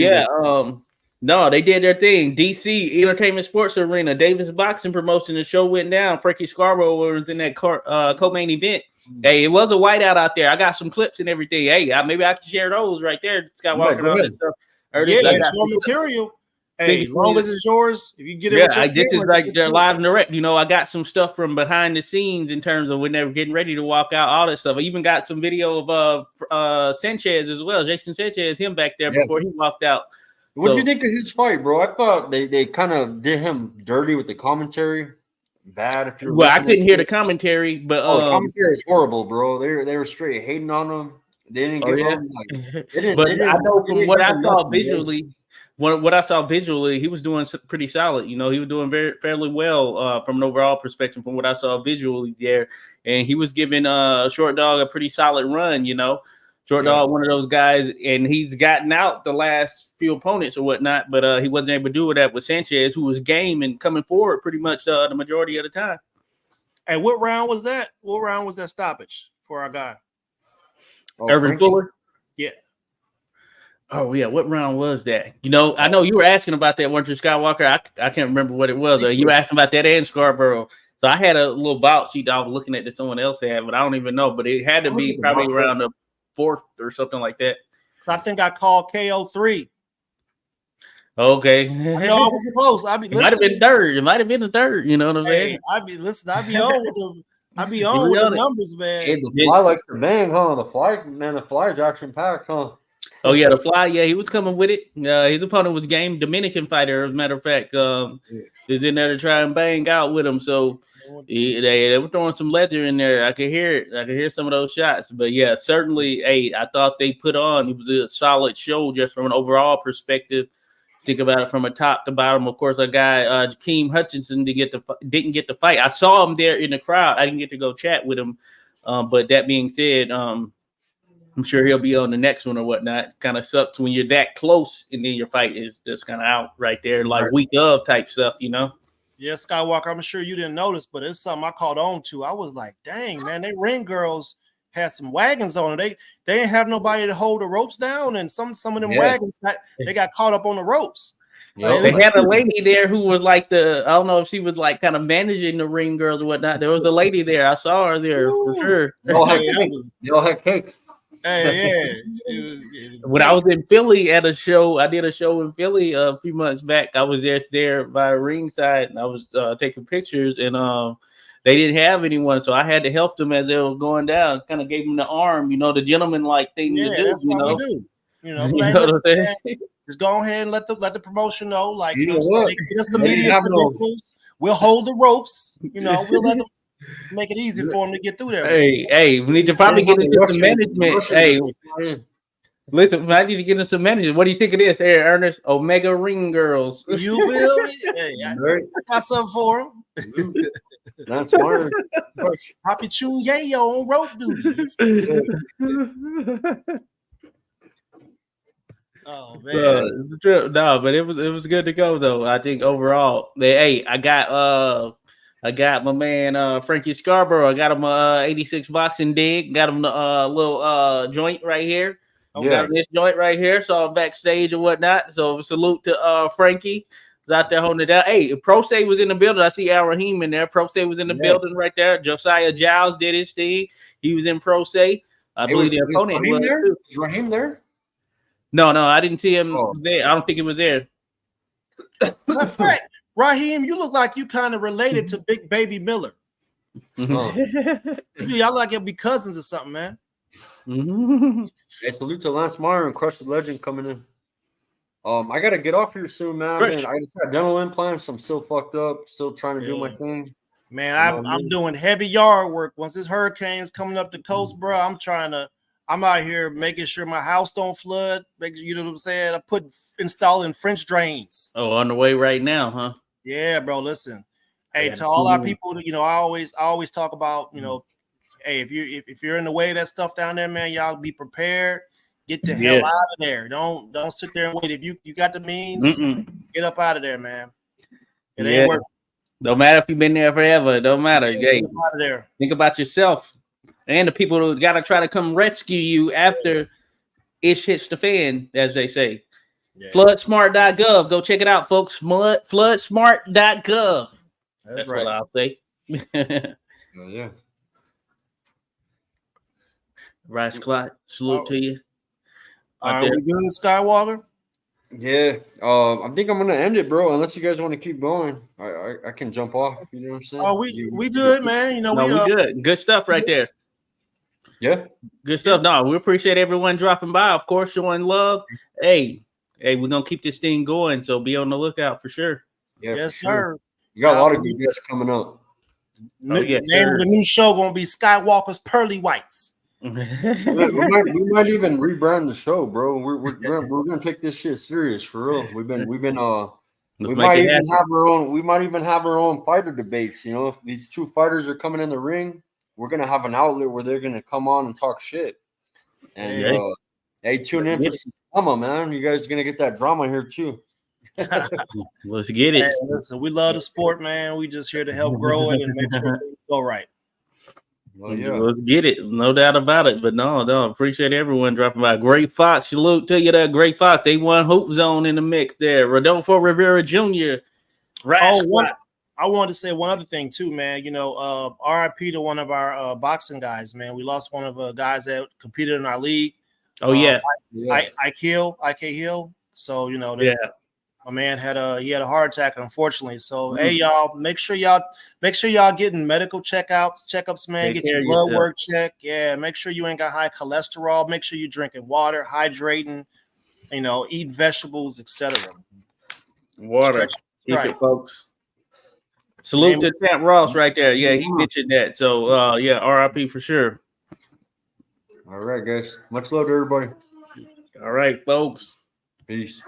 no, they did their thing. DC Entertainment Sports Arena, Davis Boxing Promotion. The show went down. Frankie Scarborough was in that co-main event. Hey, it was a whiteout out there. I got some clips and everything. Hey, maybe I can share those right there. Scott walking around and stuff. Show material. Hey, as long as it's yours, if you get it. This is like they're live and direct. I got some stuff from behind the scenes in terms of when they were getting ready to walk out, all that stuff. I even got some video of Sanchez as well. Jason Sanchez, him back there before he walked out. What do you think of his fight, bro? I thought they kind of did him dirty with the commentary. Bad. If you're I couldn't hear the commentary, but the commentary is horrible, bro. They were straight hating on him. They didn't give him I know from what I saw visually. What I saw visually, he was doing pretty solid. He was doing fairly well from an overall perspective from what I saw visually there, and he was giving Short Dog a pretty solid run. Short Dog, one of those guys, and he's gotten out the last few opponents or whatnot, but he wasn't able to do that with Sanchez, who was game and coming forward pretty much the majority of the time. And what round was that? What round was that stoppage for our guy? Urban Fuller? Yeah. Oh, yeah. What round was that? I know you were asking about that, weren't you, Skywalker? I can't remember what it was. You were asking about that and Scarborough. So I had a little bout sheet I was looking at that someone else had, but I don't even know. But it had to be probably around the fourth or something like that. So I think I called KO3. Okay. I know I was close. It might have been third. It might have been the third. You know what I'm saying? I be on with the numbers, man. Hey, the fly likes to bang, huh? The fly's action packed, huh? Oh yeah, the fly. Yeah, he was coming with it. His opponent was game Dominican fighter, as a matter of fact. Is in there to try and bang out with him. So they were throwing some leather in there. I could hear it. I could hear some of those shots. But yeah, certainly, I thought they put on. It was a solid show just from an overall perspective. Think about it from a top to bottom. Of course, a guy, Jakeem Hutchinson, didn't get the fight. I saw him there in the crowd. I didn't get to go chat with him. But that being said, I'm sure he'll be on the next one or whatnot. Kind of sucks when you're that close and then your fight is just kind of out right there, like week of type stuff, Yeah, Skywalker, I'm sure you didn't notice, but it's something I caught on to. I was like, dang, man, they ring girls had some wagons on it. They didn't have nobody to hold the ropes down, and some of them wagons got caught up on the ropes. Yep. They had a lady there who was like I don't know if she was like kind of managing the ring girls or whatnot. There was a lady there. I saw her there for sure. They all had cake. Hey, when I was in Philly at a show, I did a show in Philly a few months back. I was there by ringside, and I was taking pictures, and they didn't have anyone, so I had to help them as they were going down. Kind of gave them the arm, the gentleman-like thing to do. That's what we do. Just go ahead and let the promotion know, like get us the media credentials. We'll hold the ropes. We'll let them make it easy for them to get through there. Hey, we need to probably get into some management. Hey, listen, I need to get into some management. What do you think of this, Ernest? Omega Ring Girls. You will. Hey, I got something for them. That's smart. Poppy Chun Yayo on rope duty. Oh man, no, but it was good to go though. I think overall, I got my man Frankie Scarborough. I got him 86 boxing dig. Got him the little joint right here. Got this joint right here. So I'm backstage and whatnot. So salute to Frankie. Was out there holding it down. Hey, Pro Se was in the building. I see Al Rahim in there. Pro Se was in the building right there. Josiah Giles did his thing. He was in Pro Se. I believe the opponent was there. Is Rahim there? No, I didn't see him there. I don't think he was there. In fact, Raheem, you look like you kind of related to Big Baby Miller. Y'all like you'll be cousins or something, man. Hey, salute to Lance Meyer and Crush the Legend coming in. I gotta get off here soon, man. I just got dental implants. I'm still fucked up. Still trying to do my thing. Man, I'm doing heavy yard work. Once this hurricane's coming up the coast, bro, I'm out here making sure my house don't flood. You know what I'm saying? Installing French drains. Oh, on the way right now, huh? Yeah, bro. Listen, hey, to all our people, I always talk about, hey, if you're in the way of that stuff down there, man, y'all be prepared. Get the hell out of there. Don't sit there and wait. If you got the means, get up out of there, man. It ain't worth it. Don't matter if you've been there forever. It don't matter. Hey, out of there. Think about yourself and the people who got to try to come rescue you after ish hits the fan, as they say. Yeah. Floodsmart.gov. Go check it out, folks. Floodsmart.gov. That's right. What I'll say. Yeah. Rice Clot, salute to you. All right, we good, Skywalker? Yeah. I think I'm gonna end it, bro. Unless you guys want to keep going, I can jump off. You know what I'm saying? Oh, we good, man. We good. Good stuff right there. Yeah. Good stuff. No, we appreciate everyone dropping by. Of course, showing love. Hey, we're gonna keep this thing going. So be on the lookout for sure. Yeah, yes, sir. You got a lot of good guests coming up. Name of the new show gonna be Skywalker's Pearly Whites. we might even rebrand the show, bro. We're gonna take this shit serious for real. We might even have our own fighter debates. If these two fighters are coming in the ring, we're gonna have an outlet where they're gonna come on and talk shit. And hey, tune in for some drama, man. You guys are gonna get that drama here too. Let's get it. Hey, listen, we love the sport, man. We just here to help grow it and make sure things go right. Well, yeah. Let's get it. No doubt about it. But no, appreciate everyone dropping by. Great Fox, salute to you there. Great Fox. They won Hoop Zone in the mix there. Rodolfo Rivera Jr. I wanted to say one other thing too, man. RIP to one of our boxing guys, man. We lost one of the guys that competed in our league. IK Hill. So my man had a heart attack, unfortunately. So hey, y'all, make sure y'all getting medical checkups, man. Get your blood work checked. Yeah, make sure you ain't got high cholesterol. Make sure you're drinking water, hydrating, eating vegetables, etc. Water, keep it, folks. Salute to Sam Ross right there. Yeah, he mentioned that. So RIP for sure. All right, guys. Much love to everybody. All right, folks. Peace.